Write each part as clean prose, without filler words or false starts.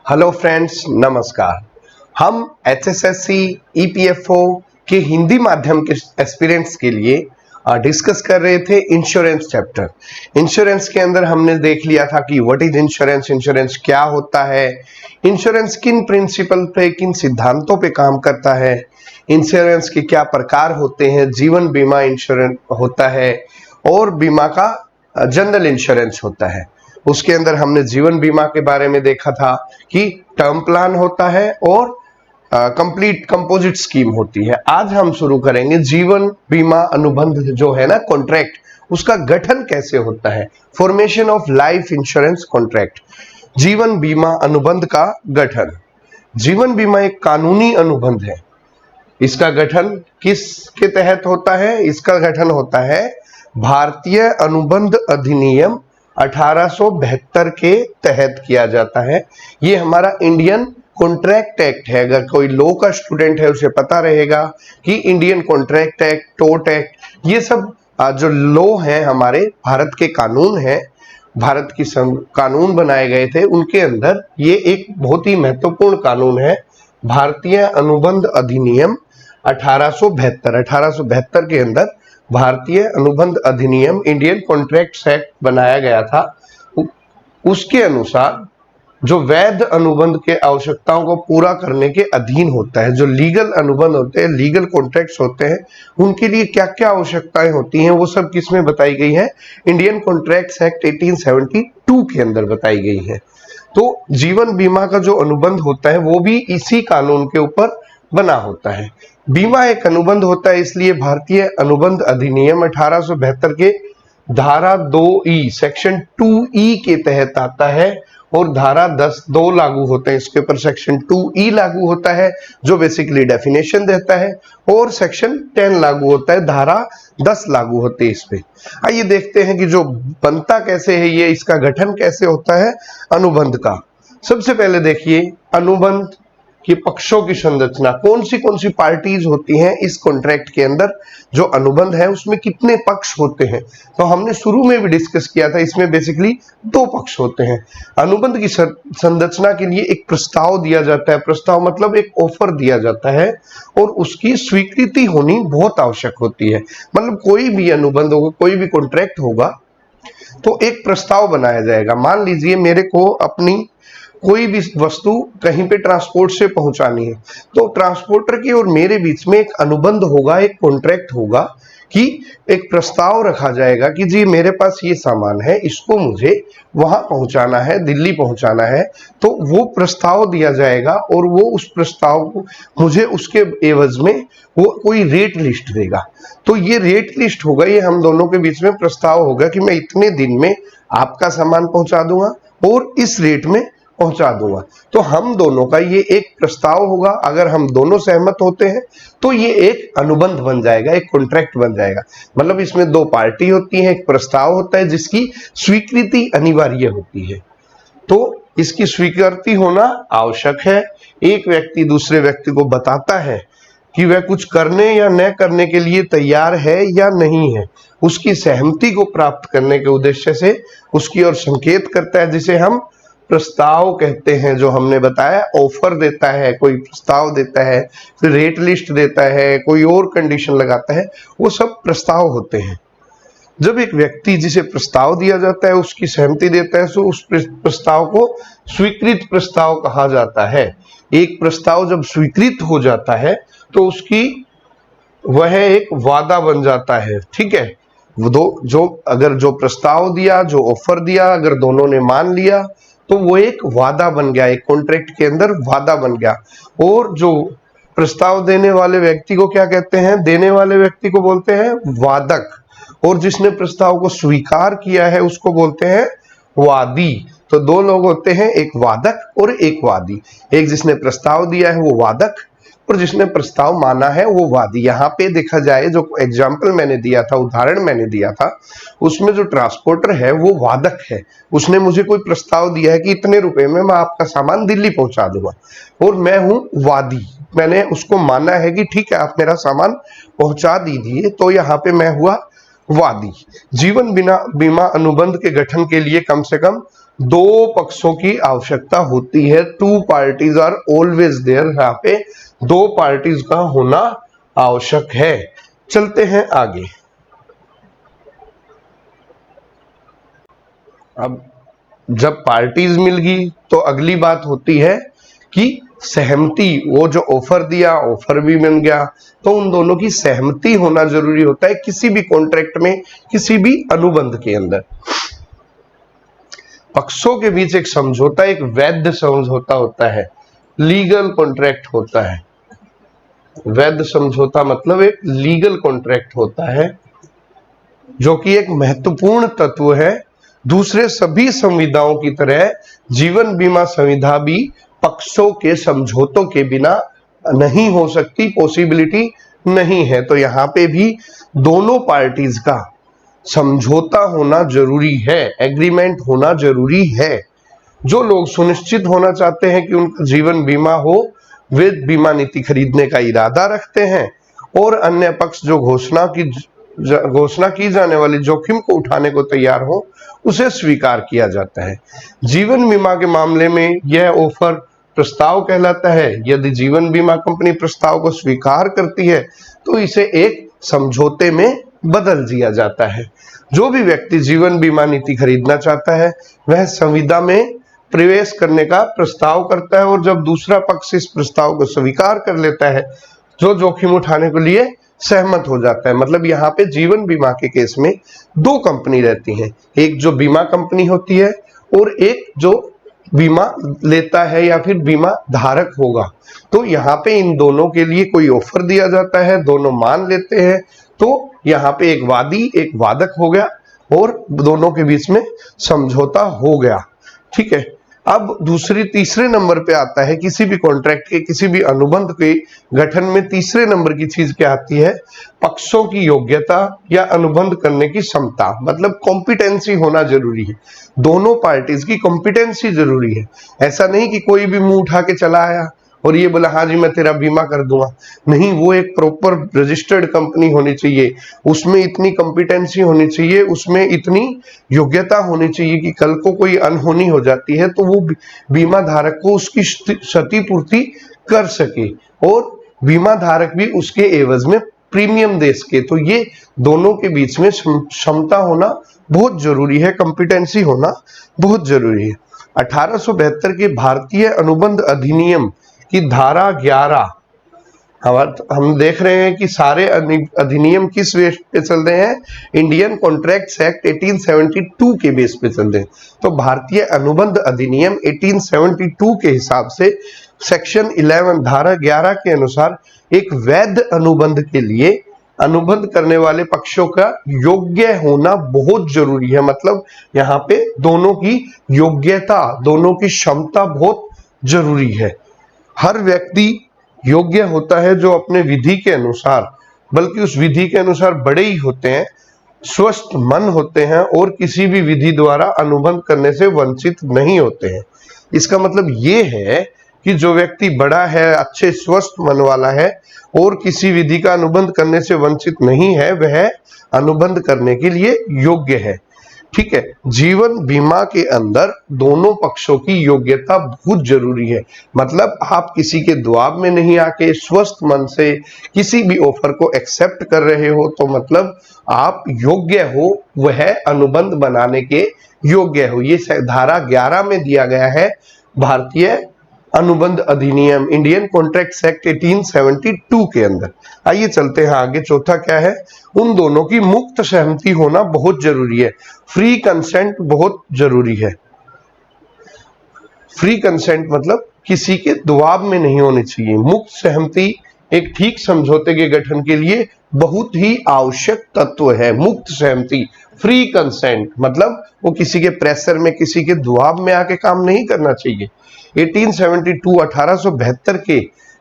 Hello friends, नमस्कार। हम HSSC EPFO के हिंदी माध्यम के एस्पिरेंट्स के लिए डिस्कस कर रहे थे इंश्योरेंस चैप्टर। इंश्योरेंस के अंदर हमने देख लिया था कि व्हाट इज इंश्योरेंस, इंश्योरेंस क्या होता है, इंश्योरेंस किन प्रिंसिपल पे, किन सिद्धांतों पे काम करता है, इंश्योरेंस के क्या प्रकार होते हैं, जीवन बीमा इंश्योरेंस होता है और बीमा का जनरल इंश्योरेंस होता है। उसके अंदर हमने जीवन बीमा के बारे में देखा था कि टर्म प्लान होता है और कंप्लीट कंपोजिट स्कीम होती है। आज हम शुरू करेंगे जीवन बीमा अनुबंध जो है ना, कॉन्ट्रैक्ट, उसका गठन कैसे होता है, formation of life insurance contract, जीवन बीमा अनुबंध का गठन। जीवन बीमा एक कानूनी अनुबंध है। इसका गठन किसके तहत होता है? इसका गठन होता है भारतीय अनुबंध अधिनियम 1872 के तहत किया जाता है। ये हमारा इंडियन कॉन्ट्रैक्ट एक्ट है। अगर कोई लॉ का स्टूडेंट है उसे पता रहेगा कि Indian contract act, tort act, ये सब जो लॉ हैं हमारे भारत के कानून हैं, भारत की कानून बनाए गए थे, उनके अंदर ये एक बहुत ही महत्वपूर्ण कानून है, भारतीय अनुबंध अधिनियम 1872 के अंदर भारतीय अनुबंध अधिनियम, इंडियन कॉन्ट्रैक्ट एक्ट बनाया गया था। उसके अनुसार जो वैध अनुबंध के आवश्यकताओं को पूरा करने के अधीन होता है, जो लीगल अनुबंध होते हैं, लीगल कॉन्ट्रैक्ट्स होते हैं, उनके लिए क्या क्या आवश्यकताएं होती हैं, वो सब किसमें बताई गई है? इंडियन कॉन्ट्रैक्ट एक्ट 1872 के अंदर बताई गई है। तो जीवन बीमा का जो अनुबंध होता है वो भी इसी कानून के ऊपर बना होता है। बीमा एक अनुबंध होता है, इसलिए भारतीय अनुबंध अधिनियम 1872 के धारा 2E सेक्शन 2E के तहत आता है और धारा 10(2) लागू होते हैं। इसके ऊपर सेक्शन 2E लागू होता है जो बेसिकली डेफिनेशन देता है, और सेक्शन 10 लागू होता है, धारा 10 लागू होते हैं इस पे। आइए देखते हैं कि जो बनता कैसे है, ये इसका गठन कैसे होता है अनुबंध का। सबसे पहले देखिए अनुबंध कि पक्षों की संरचना, कौन सी पार्टीज होती हैं इस कॉन्ट्रैक्ट के अंदर। जो अनुबंध है उसमें कितने पक्ष होते हैं, तो हमने शुरू में भी डिस्कस किया था, इसमें बेसिकली 2 पक्ष होते हैं। अनुबंध की संरचना के लिए एक प्रस्ताव दिया जाता है। प्रस्ताव मतलब एक ऑफर दिया जाता है और उसकी स्वीकृति होनी बहुत आवश्यक होती है। मतलब कोई भी अनुबंध होगा, कोई भी कॉन्ट्रैक्ट होगा तो एक प्रस्ताव बनाया जाएगा। मान लीजिए मेरे को अपनी कोई भी वस्तु कहीं पे ट्रांसपोर्ट से पहुंचानी है, तो ट्रांसपोर्टर के और मेरे बीच में एक अनुबंध होगा, एक कॉन्ट्रैक्ट होगा कि एक प्रस्ताव रखा जाएगा कि जी मेरे पास ये सामान है, इसको मुझे वहां पहुंचाना है, दिल्ली पहुंचाना है। तो वो प्रस्ताव दिया जाएगा और वो उस प्रस्ताव को मुझे उसके एवज में वो कोई रेट लिस्ट देगा। तो ये रेट लिस्ट होगा, ये हम दोनों के बीच में प्रस्ताव होगा कि मैं इतने दिन में आपका सामान पहुंचा दूंगा और इस रेट में पहुंचा दूंगा। तो हम दोनों का ये एक प्रस्ताव होगा। अगर हम दोनों सहमत होते हैं तो ये एक अनुबंध बन जाएगा, एक कॉन्ट्रैक्ट बन जाएगा। मतलब इसमें 2 पार्टी होती हैं, एक प्रस्ताव होता है जिसकी स्वीकृति अनिवार्य होती है। तो इसकी स्वीकृति होना आवश्यक है। एक व्यक्ति दूसरे व्यक्ति को बताता है कि वह कुछ करने या न करने के लिए तैयार है या नहीं है, उसकी सहमति को प्राप्त करने के उद्देश्य से उसकी ओर संकेत करता है, जिसे हम प्रस्ताव कहते हैं। जो हमने बताया, ऑफर देता है, कोई प्रस्ताव देता है, फिर रेट लिस्ट देता है, कोई और कंडीशन लगाता है, वो सब प्रस्ताव होते हैं। जब एक व्यक्ति जिसे प्रस्ताव दिया जाता है उसकी सहमति देता है तो उस प्रस्ताव को स्वीकृत प्रस्ताव कहा जाता है। एक प्रस्ताव जब स्वीकृत हो जाता है तो उसकी वह एक वादा बन जाता है। ठीक है, अगर जो प्रस्ताव दिया, जो ऑफर दिया, अगर दोनों ने मान लिया तो वो एक वादा बन गया, एक कॉन्ट्रैक्ट के अंदर वादा बन गया। और जो प्रस्ताव देने वाले व्यक्ति को क्या कहते हैं? देने वाले व्यक्ति को बोलते हैं वादक, और जिसने प्रस्ताव को स्वीकार किया है उसको बोलते हैं वादी। तो 2 लोग होते हैं, एक वादक और एक वादी। एक जिसने प्रस्ताव दिया है वो वादक, और जिसने प्रस्ताव माना है वो वादी। यहाँ पे देखा जाए, जो एग्जाम्पल मैंने दिया था, उदाहरण मैंने दिया था, उसमें जो ट्रांसपोर्टर है वो वादक है। उसने मुझे कोई प्रस्ताव दिया है कि इतने रुपए में मैं आपका सामान दिल्ली पहुंचा दूंगा, और मैं हूं वादी, मैंने उसको माना है कि ठीक है आप मेरा सामान पहुंचा दीजिए। तो यहाँ पे मैं हुआ वादी। जीवन बीमा अनुबंध के गठन के लिए कम से कम दो पक्षों की आवश्यकता होती है। Two parties are always there, यहाँ पे दो पार्टीज का होना आवश्यक है। चलते हैं आगे। अब जब पार्टीज मिल गई तो अगली बात होती है कि सहमति। वो जो ऑफर दिया, ऑफर भी मिल गया, तो उन दोनों की सहमति होना जरूरी होता है किसी भी कॉन्ट्रैक्ट में, किसी भी अनुबंध के अंदर। पक्षों के बीच एक समझौता, एक वैध समझौता होता है, लीगल कॉन्ट्रैक्ट होता है। वैध समझौता मतलब एक लीगल कॉन्ट्रैक्ट होता है, जो कि एक महत्वपूर्ण तत्व है। दूसरे सभी संविधाओं की तरह जीवन बीमा संविधा भी पक्षों के समझौतों के बिना नहीं हो सकती, पॉसिबिलिटी नहीं है। तो यहाँ पे भी दोनों पार्टीज का समझौता होना जरूरी है, एग्रीमेंट होना जरूरी है। जो लोग सुनिश्चित होना चाहते हैं कि उनका जीवन बीमा हो, वे बीमा नीति खरीदने का इरादा रखते हैं, और अन्य पक्ष जो घोषणा की जाने वाली जोखिम को उठाने को तैयार हो, उसे स्वीकार किया जाता है। जीवन बीमा के मामले में यह ऑफर प्रस्ताव कहलाता है। यदि जीवन बीमा कंपनी प्रस्ताव को स्वीकार करती है तो इसे एक समझौते में बदल दिया जाता है। जो भी व्यक्ति जीवन बीमा नीति खरीदना चाहता है वह संविदा में प्रवेश करने का प्रस्ताव करता है, और जब दूसरा पक्ष इस प्रस्ताव को स्वीकार कर लेता है जो जोखिम उठाने के लिए सहमत हो जाता है। मतलब यहाँ पे जीवन बीमा के केस में दो कंपनी रहती हैं, एक जो बीमा कंपनी होती है और एक जो बीमा लेता है या फिर बीमा धारक होगा। तो यहाँ पे इन दोनों के लिए कोई ऑफर दिया जाता है, दोनों मान लेते हैं, तो यहाँ पे एक वादी एक वादक हो गया और दोनों के बीच में समझौता हो गया। ठीक है। अब तीसरे नंबर पे आता है किसी भी कॉन्ट्रैक्ट के, किसी भी अनुबंध के गठन में तीसरे नंबर की चीज क्या आती है? पक्षों की योग्यता या अनुबंध करने की क्षमता, मतलब कॉम्पिटेंसी होना जरूरी है। दोनों पार्टीज की कॉम्पिटेंसी जरूरी है। ऐसा नहीं कि कोई भी मुंह उठा के चला आया और ये बोला हाँ जी मैं तेरा बीमा कर दूंगा। नहीं, वो एक प्रॉपर रजिस्टर्ड कंपनी होनी चाहिए, उसमें इतनी कॉम्पिटेंसी होनी चाहिए, उसमें इतनी योग्यता होनी चाहिए कि कल को कोई अनहोनी हो जाती है तो वो बीमा धारक को उसकी क्षतिपूर्ति कर सके और बीमा धारक भी उसके एवज में प्रीमियम दे सके। तो ये दोनों के बीच में क्षमता होना बहुत जरूरी है, कॉम्पिटेंसी होना बहुत जरूरी है। 1872 के भारतीय अनुबंध अधिनियम की धारा 11, हम देख रहे हैं कि सारे अधिनियम किस बेस पे चल रहे हैं? इंडियन कॉन्ट्रैक्ट्स एक्ट 1872 के बेस पे चल रहे हैं। तो भारतीय अनुबंध अधिनियम 1872 के हिसाब से सेक्शन 11 धारा 11 के अनुसार एक वैध अनुबंध के लिए अनुबंध करने वाले पक्षों का योग्य होना बहुत जरूरी है। मतलब यहाँ पे दोनों की योग्यता, दोनों की क्षमता बहुत जरूरी है। हर व्यक्ति योग्य होता है जो अपने विधि के अनुसार, बल्कि उस विधि के अनुसार बड़े ही होते हैं, स्वस्थ मन होते हैं और किसी भी विधि द्वारा अनुबंध करने से वंचित नहीं होते हैं। इसका मतलब ये है कि जो व्यक्ति बड़ा है, अच्छे स्वस्थ मन वाला है और किसी विधि का अनुबंध करने से वंचित नहीं है, वह अनुबंध करने के लिए योग्य है। ठीक है। जीवन बीमा के अंदर दोनों पक्षों की योग्यता बहुत जरूरी है। मतलब आप किसी के दबाव में नहीं आके स्वस्थ मन से किसी भी ऑफर को एक्सेप्ट कर रहे हो, तो मतलब आप योग्य हो, वह अनुबंध बनाने के योग्य हो। ये धारा 11 में दिया गया है भारतीय अनुबंध अधिनियम इंडियन कॉन्ट्रैक्ट्स एक्ट 1872 के अंदर। आइए चलते हैं आगे। चौथा क्या है? उन दोनों की मुक्त सहमति होना बहुत जरूरी है। फ्री कंसेंट बहुत जरूरी है। फ्री कंसेंट मतलब किसी के दबाव में नहीं होनी चाहिए। मुक्त सहमति एक ठीक समझौते के गठन के लिए बहुत ही आवश्यक तत्व है। मुक्त सहमति, फ्री कंसेंट मतलब वो किसी के प्रेशर में, किसी के दबाव में आके काम नहीं करना चाहिए। 1872 के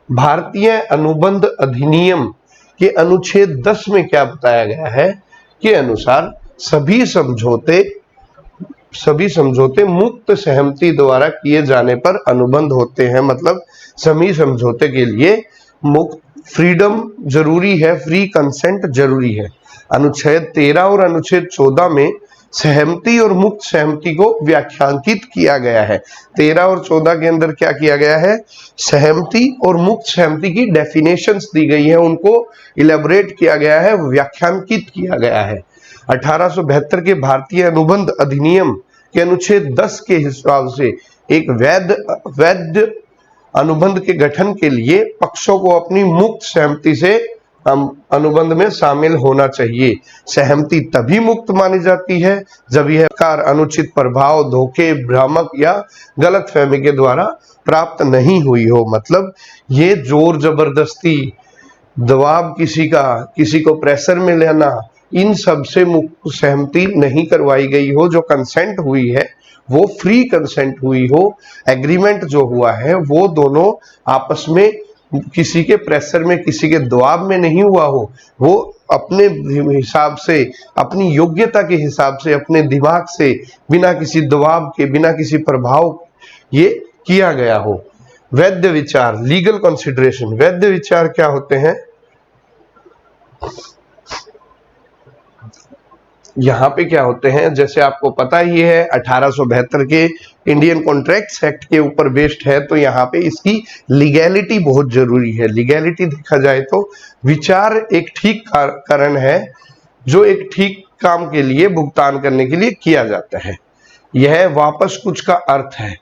भारतीय अनुबंध अधिनियम के अनुच्छेद 10 में क्या बताया गया है के अनुसार सभी समझौते मुक्त सहमति द्वारा किए जाने पर अनुबंध होते हैं। मतलब सभी समझौते के लिए मुक्त फ्रीडम जरूरी है, फ्री कंसेंट जरूरी है। अनुच्छेद 13 और अनुच्छेद 14 में सहमति और मुक्त सहमति को व्याख्यांकित किया गया है। 13 और 14 के अंदर क्या किया गया है, सहमति और मुक्त सहमति की डेफिनेशंस दी गई है, उनको इलेबोरेट किया गया है, व्याख्यांकित किया गया है। 1872 के भारतीय अनुबंध अधिनियम के अनुच्छेद 10 के हिसाब से एक वैध अनुबंध के गठन के लिए पक्षों को अपनी मुक्त सहमति से अनुबंध में शामिल होना चाहिए। सहमति तभी मुक्त मानी जाती है जब यह कार अनुचित प्रभाव, धोखे, भ्रामक या गलतफहमी के द्वारा प्राप्त नहीं हुई हो। मतलब ये जोर जबरदस्ती, दबाव किसी को प्रेशर में लेना, इन सब से मुक्त सहमति नहीं करवाई गई हो। जो कंसेंट हुई है वो फ्री कंसेंट हुई हो। एग्रीमेंट जो हुआ है वो दोनों आपस में किसी के प्रेशर में, किसी के दबाव में नहीं हुआ हो, वो अपने हिसाब से, अपनी योग्यता के हिसाब से, अपने दिमाग से, बिना किसी दबाव के, बिना किसी प्रभाव ये किया गया हो। वैध विचार, लीगल कंसिडरेशन। वैध विचार क्या होते हैं, यहाँ पे क्या होते हैं, जैसे आपको पता ही है 1872 के इंडियन कॉन्ट्रैक्ट्स एक्ट के ऊपर बेस्ड है, तो यहाँ पे इसकी लीगैलिटी बहुत जरूरी है। लीगैलिटी देखा जाए तो विचार एक ठीक कारण है जो एक ठीक काम के लिए भुगतान करने के लिए किया जाता है। यह वापस कुछ का अर्थ है,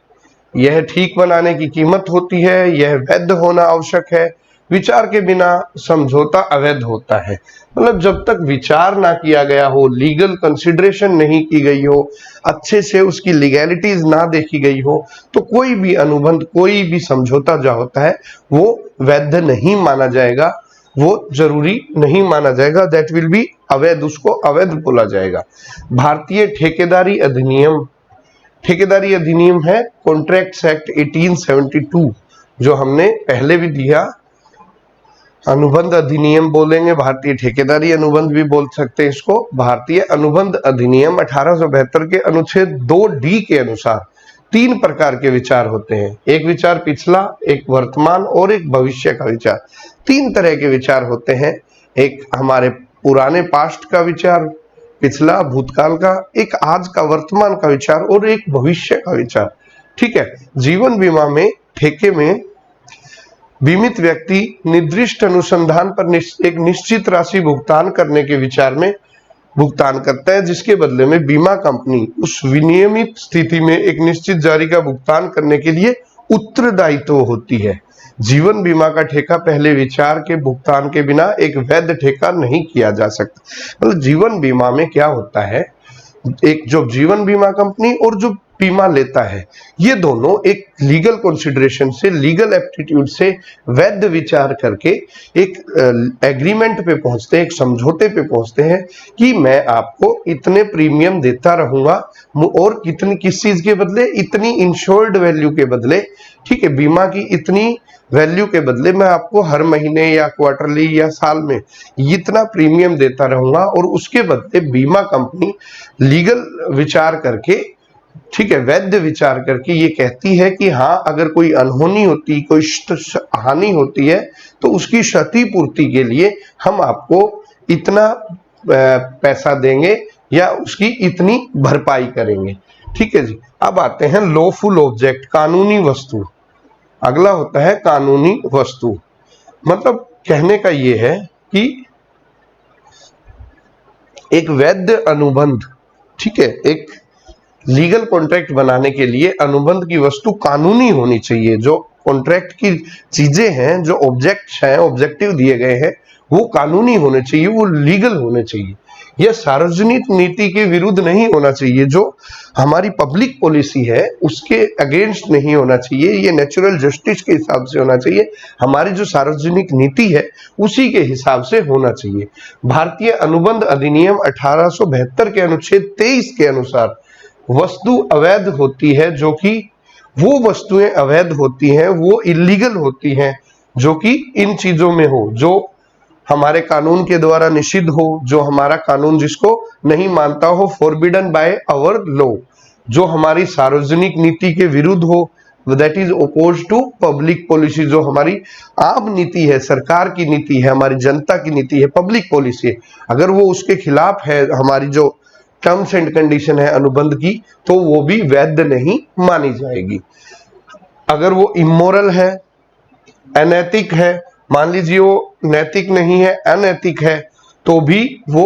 यह ठीक बनाने की कीमत होती है, यह वैध होना आवश्यक है। विचार के बिना समझौता अवैध होता है। मतलब जब तक विचार ना किया गया हो, लीगल कंसिडरेशन नहीं की गई हो, अच्छे से उसकी लीगैलिटीज ना देखी गई हो, तो कोई भी अनुबंध, कोई भी समझौता जो होता है वो वैध नहीं माना जाएगा, वो जरूरी नहीं माना जाएगा। दैट विल बी अवैध, उसको अवैध बोला जाएगा। भारतीय ठेकेदारी अधिनियम, ठेकेदारी अधिनियम है कॉन्ट्रैक्ट्स एक्ट 1872, जो हमने पहले भी दिया। अनुबंध अधिनियम बोलेंगे, भारतीय ठेकेदारी अनुबंध भी बोल सकते हैं इसको। भारतीय अनुबंध अधिनियम 1872 के अनुच्छेद 2D के अनुसार 3 प्रकार के विचार होते हैं। एक विचार पिछला, एक वर्तमान और एक भविष्य का विचार। 3 तरह के विचार होते हैं। एक हमारे पुराने पास्ट का विचार, पिछला भूतकाल का, एक आज का वर्तमान का विचार और एक भविष्य का विचार। ठीक है। जीवन बीमा में ठेके में बीमित व्यक्ति निर्दिष्ट अनुसंधान पर एक निश्चित राशि भुगतान करने के विचार में भुगतान करता है, जिसके बदले में बीमा कंपनी उस विनियमित स्थिति में एक निश्चित जारी का भुगतान करने के लिए उत्तरदायित्व होती है। जीवन बीमा का ठेका पहले विचार के भुगतान के बिना एक वैध ठेका नहीं किया जा सकता। मतलब जीवन बीमा में क्या होता है, एक जो जीवन बीमा कंपनी और जो बीमा लेता है, ये दोनों एक लीगल कंसिडरेशन से, लीगल एप्टीट्यूड से वैध विचार करके एक एग्रीमेंट पे पहुंचते हैं, एक समझौते पे पहुंचते हैं कि मैं आपको इतने प्रीमियम देता रहूंगा और कितनी, किस चीज के बदले, इतनी इंश्योर्ड वैल्यू के बदले। ठीक है, बीमा की इतनी वैल्यू के बदले मैं आपको हर महीने या क्वार्टरली या साल में इतना प्रीमियम देता रहूंगा, और उसके बदले बीमा कंपनी लीगल विचार करके, ठीक है, वैध विचार करके ये कहती है कि हाँ, अगर कोई अनहोनी होती, कोई हानि होती है, तो उसकी क्षतिपूर्ति के लिए हम आपको इतना पैसा देंगे या उसकी इतनी भरपाई करेंगे। ठीक है जी। अब आते हैं लॉफुल ऑब्जेक्ट, कानूनी वस्तु। अगला होता है कानूनी वस्तु। मतलब कहने का ये है कि एक वैध अनुबंध, ठीक है, एक लीगल कॉन्ट्रैक्ट बनाने के लिए अनुबंध की वस्तु कानूनी होनी चाहिए। जो कॉन्ट्रैक्ट की चीजें हैं, जो ऑब्जेक्ट्स हैं, ऑब्जेक्टिव दिए गए हैं, वो कानूनी होने चाहिए, वो लीगल होने चाहिए। यह सार्वजनिक नीति के विरुद्ध नहीं होना चाहिए, जो हमारी पब्लिक पॉलिसी है उसके अगेंस्ट नहीं होना चाहिए। ये नेचुरल जस्टिस के हिसाब से होना चाहिए, हमारी जो सार्वजनिक नीति है उसी के हिसाब से होना चाहिए। भारतीय अनुबंध अधिनियम 1872 के अनुच्छेद 23 के अनुसार वस्तु अवैध होती है, जो कि वो वस्तुएं अवैध होती हैं, वो इलीगल होती हैं जो कि इन चीजों में हो, जो हमारे कानून के द्वारा निषिद्ध हो, जो हमारा कानून जिसको नहीं मानता हो, फॉरबिडन बाय आवर लॉ, जो हमारी सार्वजनिक नीति के विरुद्ध हो, that is oppose to public policy. जो हमारी आम नीति है, सरकार की नीति है, हमारी जनता की नीति है, पब्लिक पॉलिसी है, अगर वो उसके खिलाफ है, हमारी जो टर्म्स एंड कंडीशन है अनुबंध की, तो वो भी वैध नहीं मानी जाएगी। अगर वो इमोरल है, अनैतिक है, मान लीजिए वो नैतिक नहीं है, अनैतिक है, तो भी वो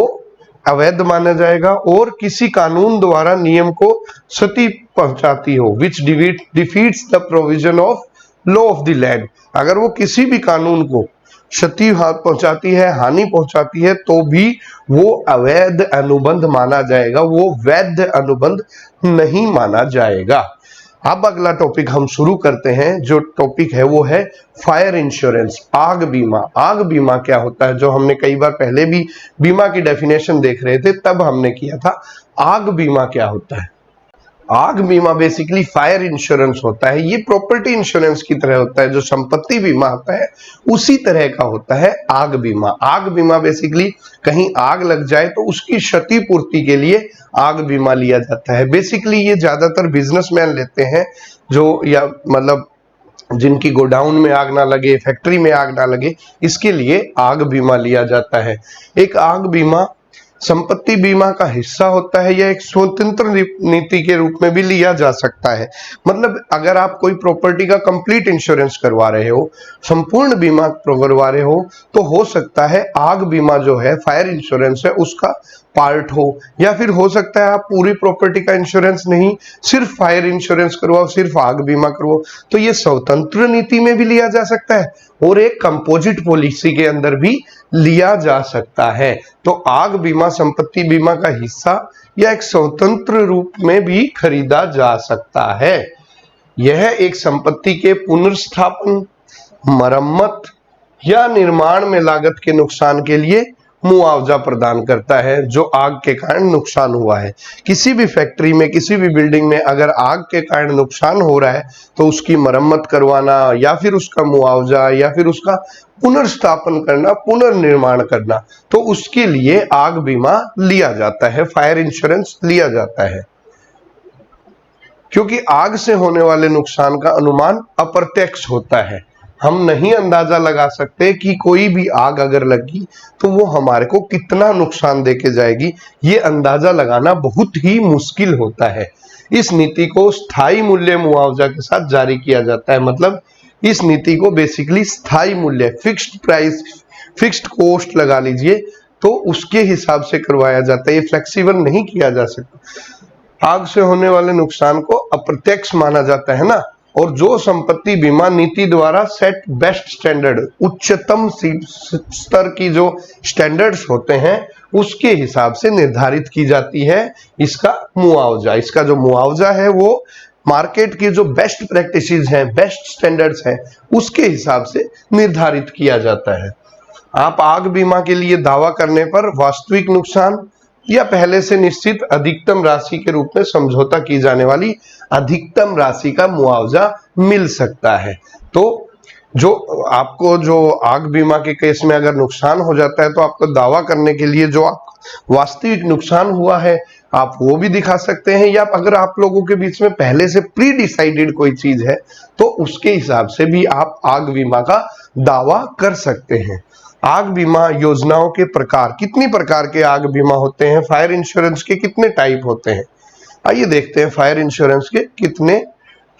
अवैध माना जाएगा। और किसी कानून द्वारा नियम को क्षति पहुंचाती हो, which defeats the provision of law of the land, अगर वो किसी भी कानून को क्षति पहुंचाती है, हानि पहुंचाती है, तो भी वो अवैध अनुबंध माना जाएगा, वो वैध अनुबंध नहीं माना जाएगा। अब अगला टॉपिक हम शुरू करते हैं। जो टॉपिक है वो है फायर इंश्योरेंस, आग बीमा। आग बीमा क्या होता है, जो हमने कई बार पहले भी बीमा की डेफिनेशन देख रहे थे, तब हमने किया था। आग बीमा क्या होता है? आग बीमा बेसिकली फायर इंश्योरेंस होता है। ये प्रॉपर्टी इंश्योरेंस की तरह होता है, जो संपत्ति बीमा होता है उसी तरह का होता है आग बीमा। आग बीमा बेसिकली कहीं आग लग जाए तो उसकी क्षतिपूर्ति के लिए आग बीमा लिया जाता है। बेसिकली ये ज्यादातर बिजनेसमैन लेते हैं, जो या मतलब जिनकी गोडाउन में आग ना लगे, फैक्ट्री में आग ना लगे, इसके लिए आग बीमा लिया जाता है। एक आग बीमा संपत्ति बीमा का हिस्सा होता है या एक स्वतंत्र नीति के रूप में भी लिया जा सकता है। मतलब अगर आप कोई प्रॉपर्टी का कंप्लीट इंश्योरेंस करवा रहे हो, संपूर्ण बीमा करवा रहे हो, तो हो सकता है आग बीमा जो है, फायर इंश्योरेंस है, उसका पार्ट हो, या फिर हो सकता है आप पूरी प्रॉपर्टी का इंश्योरेंस नहीं, सिर्फ फायर इंश्योरेंस करवाओ, सिर्फ आग बीमा करवाओ। तो ये स्वतंत्र नीति में भी लिया जा सकता है और एक कंपोजिट पॉलिसी के अंदर भी लिया जा सकता है। तो आग बीमा संपत्ति बीमा का हिस्सा या एक स्वतंत्र रूप में भी खरीदा जा सकता है। यह एक संपत्ति के पुनर्स्थापन, मरम्मत या निर्माण में लागत के नुकसान के लिए मुआवजा प्रदान करता है, जो आग के कारण नुकसान हुआ है। किसी भी फैक्ट्री में, किसी भी बिल्डिंग में अगर आग के कारण नुकसान हो रहा है, तो उसकी मरम्मत करवाना या फिर उसका मुआवजा या फिर उसका पुनर्स्थापन करना, पुनर्निर्माण करना, तो उसके लिए आग बीमा लिया जाता है, फायर इंश्योरेंस लिया जाता है। क्योंकि आग से होने वाले नुकसान का अनुमान अप्रत्यक्ष होता है, हम नहीं अंदाजा लगा सकते कि कोई भी आग अगर लगी तो वो हमारे को कितना नुकसान देके जाएगी, ये अंदाजा लगाना बहुत ही मुश्किल होता है। इस नीति को स्थायी मूल्य मुआवजा के साथ जारी किया जाता है। मतलब इस नीति को बेसिकली स्थायी मूल्य, फिक्स्ड प्राइस, फिक्स्ड कॉस्ट लगा लीजिए, तो उसके हिसाब से करवाया जाता है। ये फ्लेक्सिबल नहीं किया जा सकता। आग से होने वाले नुकसान को अप्रत्यक्ष माना जाता है ना, और जो संपत्ति बीमा नीति द्वारा सेट बेस्ट स्टैंडर्ड, उच्चतम स्तर की जो स्टैंडर्ड्स होते हैं उसके हिसाब से निर्धारित की जाती है इसका मुआवजा। इसका जो मुआवजा है वो मार्केट की जो बेस्ट प्रैक्टिसेस हैं, बेस्ट स्टैंडर्ड्स हैं, उसके हिसाब से निर्धारित किया जाता है। आप आग बीमा के लिए दावा करने पर वास्तविक नुकसान या पहले से निश्चित अधिकतम राशि के रूप में समझौता की जाने वाली अधिकतम राशि का मुआवजा मिल सकता है। तो जो आपको जो आग बीमा के केस में अगर नुकसान हो जाता है, तो आपको दावा करने के लिए जो वास्तविक नुकसान हुआ है आप वो भी दिखा सकते हैं, या अगर आप लोगों के बीच में पहले से प्री डिसाइडेड कोई चीज है तो उसके हिसाब से भी आप आग बीमा का दावा कर सकते हैं। आग बीमा योजनाओं के प्रकार, कितनी प्रकार के आग बीमा होते हैं, फायर इंश्योरेंस के कितने टाइप होते हैं, आइए देखते हैं फायर इंश्योरेंस के कितने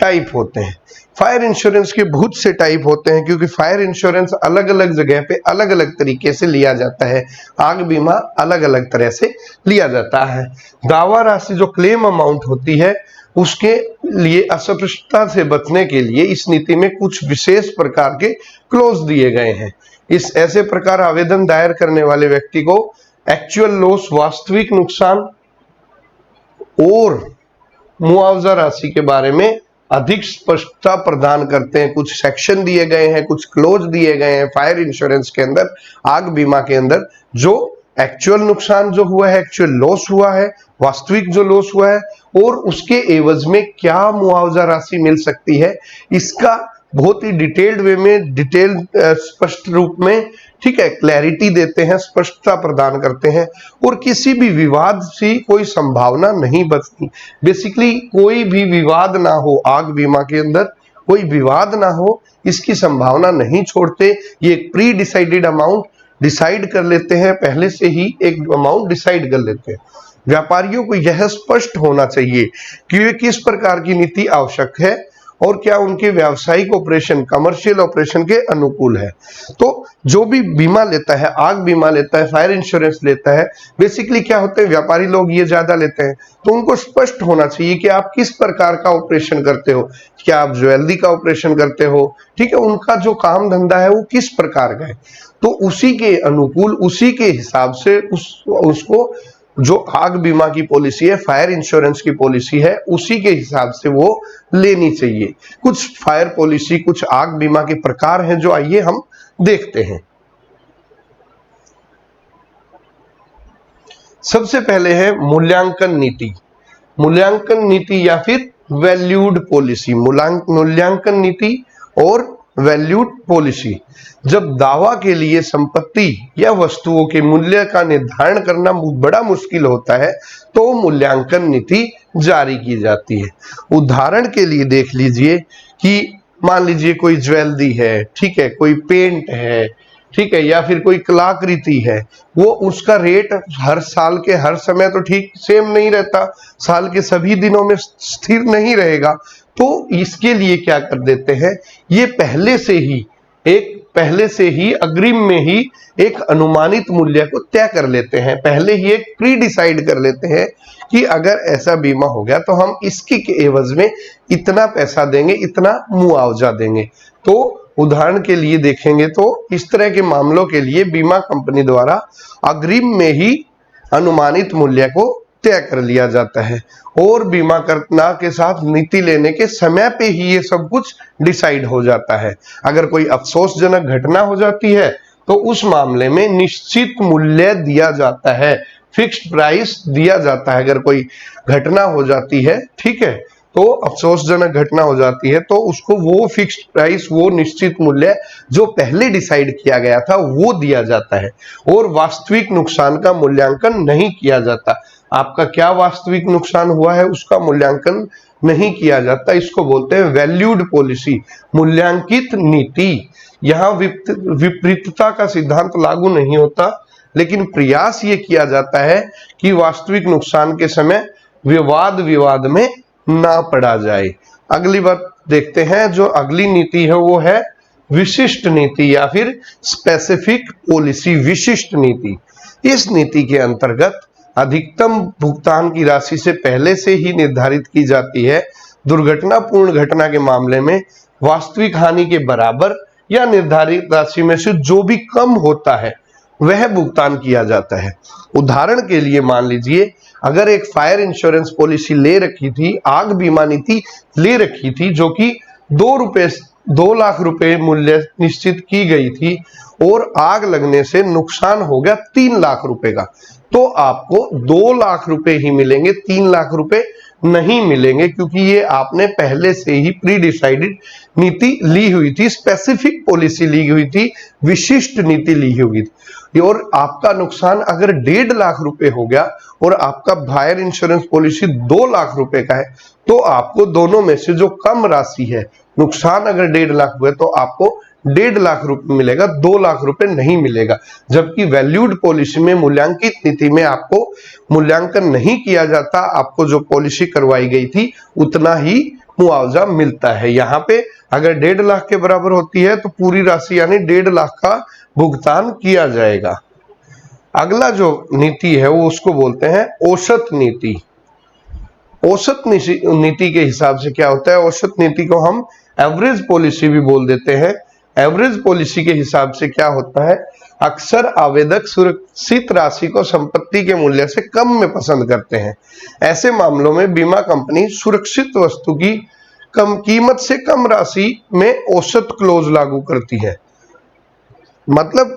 टाइप होते हैं। फायर इंश्योरेंस के बहुत से टाइप होते हैं, क्योंकि फायर इंश्योरेंस अलग अलग जगह पे अलग अलग तरीके से लिया जाता है, आग बीमा अलग अलग तरह से लिया जाता है। दावा राशि जो क्लेम अमाउंट होती है उसके लिए अस्पष्टता से बचने के लिए इस नीति में कुछ विशेष प्रकार के क्लोज दिए गए हैं। इस ऐसे प्रकार आवेदन दायर करने वाले व्यक्ति को एक्चुअल लॉस, वास्तविक नुकसान और मुआवजा राशि के बारे में अधिक स्पष्टता प्रदान करते हैं। कुछ सेक्शन दिए गए हैं, कुछ क्लोज दिए गए हैं फायर इंश्योरेंस के अंदर, आग बीमा के अंदर, जो एक्चुअल नुकसान जो हुआ है, एक्चुअल लॉस हुआ है, वास्तविक जो लॉस हुआ है, और उसके एवज में क्या मुआवजा राशि मिल सकती है, इसका बहुत ही डिटेल्ड वे में, स्पष्ट रूप में, ठीक है, क्लैरिटी देते हैं, स्पष्टता प्रदान करते हैं, और किसी भी विवाद से कोई संभावना नहीं बचती। बेसिकली कोई भी विवाद ना हो आग बीमा के अंदर, कोई विवाद ना हो इसकी संभावना नहीं छोड़ते। ये एक प्री डिसाइडेड अमाउंट डिसाइड कर लेते हैं, पहले से ही एक अमाउंट डिसाइड कर लेते हैं। व्यापारियों को यह स्पष्ट होना चाहिए कि वे किस प्रकार की नीति आवश्यक है और क्या उनके व्यावसायिक ऑपरेशन, कमर्शियल ऑपरेशन के अनुकूल है। तो जो भी बीमा लेता है, आग बीमा लेता है, फायर इंश्योरेंस लेता है, बेसिकली क्या होते हैं, व्यापारी लोग ये ज्यादा लेते हैं, तो उनको स्पष्ट होना चाहिए कि आप किस प्रकार का ऑपरेशन करते हो। क्या आप ज्वेलरी का ऑपरेशन करते हो, ठीक है, उनका जो काम धंधा है वो किस प्रकार का है, तो उसी के अनुकूल, उसी के हिसाब से उसको जो आग बीमा की पॉलिसी है, फायर इंश्योरेंस की पॉलिसी है, उसी के हिसाब से वो लेनी चाहिए। कुछ फायर पॉलिसी, कुछ आग बीमा के प्रकार हैं जो आइए हम देखते हैं। सबसे पहले है मूल्यांकन नीति। मूल्यांकन नीति या फिर वैल्यूड पॉलिसी। मूल्यांकन नीति और वैल्यूड पॉलिसी। जब दावा के लिए संपत्ति या वस्तुओं के मूल्य का निर्धारण करना बड़ा मुश्किल होता है तो मूल्यांकन नीति जारी की जाती है। उदाहरण के लिए देख लीजिए कि मान लीजिए कोई ज्वेलरी है, ठीक है, कोई पेंट है, ठीक है, या फिर कोई कलाकृति है, वो उसका रेट हर साल के हर समय तो ठीक सेम नहीं रहता, साल के सभी दिनों में स्थिर नहीं रहेगा। तो इसके लिए क्या कर देते हैं, ये पहले से ही अग्रिम में ही एक अनुमानित मूल्य को तय कर लेते हैं, पहले ही एक प्री डिसाइड कर लेते हैं कि अगर ऐसा बीमा हो गया तो हम इसके एवज में इतना पैसा देंगे, इतना मुआवजा देंगे। तो उदाहरण के लिए देखेंगे तो इस तरह के मामलों के लिए बीमा कंपनी द्वारा अग्रिम में ही अनुमानित मूल्य को तय कर लिया जाता है और बीमा करना के साथ नीति लेने के समय पे ही ये सब कुछ डिसाइड हो जाता है। अगर कोई अफसोसजनक घटना हो जाती है तो उस मामले में निश्चित मूल्य दिया जाता है, फिक्स्ड प्राइस दिया जाता है। अगर कोई घटना हो जाती है, ठीक है, तो अफसोसजनक घटना हो जाती है तो उसको वो फिक्स्ड प्राइस, वो निश्चित मूल्य जो पहले डिसाइड किया गया था वो दिया जाता है और वास्तविक नुकसान का मूल्यांकन नहीं किया जाता। आपका क्या वास्तविक नुकसान हुआ है उसका मूल्यांकन नहीं किया जाता, इसको बोलते हैं वैल्यूड पॉलिसी, मूल्यांकित नीति। यहाँ विपरीतता का सिद्धांत लागू नहीं होता, लेकिन प्रयास ये किया जाता है कि वास्तविक नुकसान के समय विवाद में ना पड़ा जाए। अगली बात देखते हैं, जो अगली नीति है वो है विशिष्ट नीति या फिर स्पेसिफिक पॉलिसी। विशिष्ट नीति, इस नीति के अंतर्गत अधिकतम भुगतान की राशि से पहले से ही निर्धारित की जाती है। दुर्घटनापूर्ण घटना के मामले में वास्तविक हानि के बराबर या निर्धारित राशि में से जो भी कम होता है वह भुगतान किया जाता है। उदाहरण के लिए मान लीजिए अगर एक फायर इंश्योरेंस पॉलिसी ले रखी थी, आग बीमा नीति ले रखी थी जो कि 2 लाख रुपए मूल्य निश्चित की गई थी और आग लगने से नुकसान हो गया 3 लाख रुपए का, तो आपको 2 लाख रुपए ही मिलेंगे, 3 लाख रुपए नहीं मिलेंगे, क्योंकि ये आपने पहले से ही प्री डिसाइडेड नीति ली हुई थी, स्पेसिफिक पॉलिसी ली हुई थी, विशिष्ट नीति ली हुई थी। और आपका नुकसान अगर 1.5 लाख रुपए हो गया और आपका फायर इंश्योरेंस पॉलिसी 2 लाख रुपए का है, तो आपको दोनों में से जो कम राशि है, नुकसान अगर 1.5 लाख हुए तो आपको 1.5 लाख रुपए मिलेगा, 2 लाख रुपए नहीं मिलेगा। जबकि वैल्यूड पॉलिसी में, मूल्यांकित नीति में आपको मूल्यांकन नहीं किया जाता, आपको जो पॉलिसी करवाई गई थी उतना ही मुआवजा मिलता है। यहाँ पे अगर 1.5 लाख के बराबर होती है तो पूरी राशि यानी 1.5 लाख का भुगतान किया जाएगा। अगला जो नीति है वो उसको बोलते हैं औसत नीति। औसत नीति के हिसाब से क्या होता है, औसत नीति को हम एवरेज पॉलिसी भी बोल देते हैं। एवरेज पॉलिसी के हिसाब से क्या होता है, अक्सर आवेदक सुरक्षित राशि को संपत्ति के मूल्य से कम में पसंद करते हैं। ऐसे मामलों में बीमा कंपनी सुरक्षित वस्तु की कम कीमत से कम राशि में औसत क्लोज लागू करती है। मतलब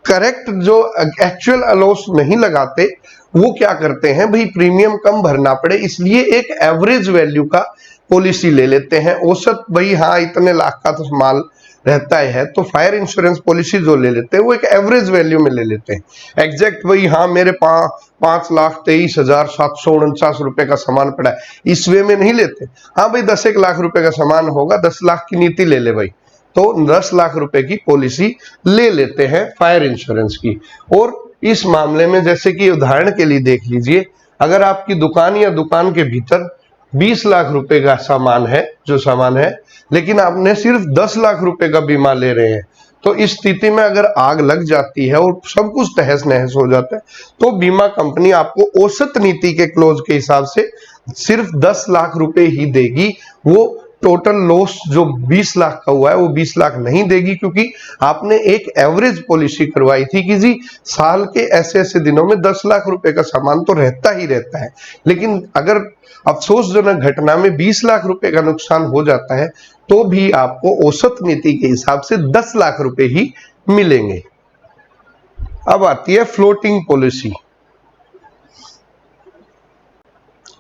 करेक्ट जो एक्चुअल अलॉस नहीं लगाते, वो क्या करते हैं भाई, प्रीमियम कम भरना पड़े इसलिए एक एवरेज वैल्यू का पॉलिसी ले लेते हैं, औसत भाई हाँ इतने लाख का तो माल रहता है, तो फायर इंश्योरेंस पॉलिसी जो ले लेते हैं वो एक एवरेज वैल्यू में ले लेते हैं। एग्जैक्ट वही हाँ मेरे 5,23,749 रुपए का सामान पड़ा है, इस वे में नहीं लेते। हाँ भाई 10 लाख रुपए का सामान होगा, 10 लाख की नीति ले ले भाई, तो 10 लाख रुपए की पॉलिसी ले लेते हैं फायर इंश्योरेंस की। और इस मामले में जैसे कि उदाहरण के लिए देख लीजिए, अगर आपकी दुकान या दुकान के भीतर 20 लाख रुपए का सामान है, जो सामान है, लेकिन आपने सिर्फ 10 लाख रुपए का बीमा ले रहे हैं, तो इस स्थिति में अगर आग लग जाती है और सब कुछ तहस नहस हो जाता है, तो बीमा कंपनी आपको औसत नीति के क्लोज के हिसाब से सिर्फ 10 लाख रुपए ही देगी। वो टोटल लॉस जो 20 लाख का हुआ है वो 20 लाख नहीं देगी, क्योंकि आपने एक एवरेज पॉलिसी करवाई थी कि जी साल के ऐसे ऐसे दिनों में 10 लाख रुपए का सामान तो रहता ही रहता है, लेकिन अगर अफसोसजनक घटना में 20 लाख रुपए का नुकसान हो जाता है तो भी आपको औसत नीति के हिसाब से 10 लाख रुपए ही मिलेंगे। अब आती है फ्लोटिंग पॉलिसी।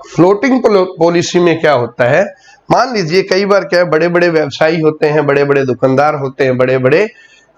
फ्लोटिंग पॉलिसी में क्या होता है, मान लीजिए कई बार क्या है, बड़े बड़े व्यवसायी होते हैं, बड़े बड़े दुकानदार होते हैं, बड़े बड़े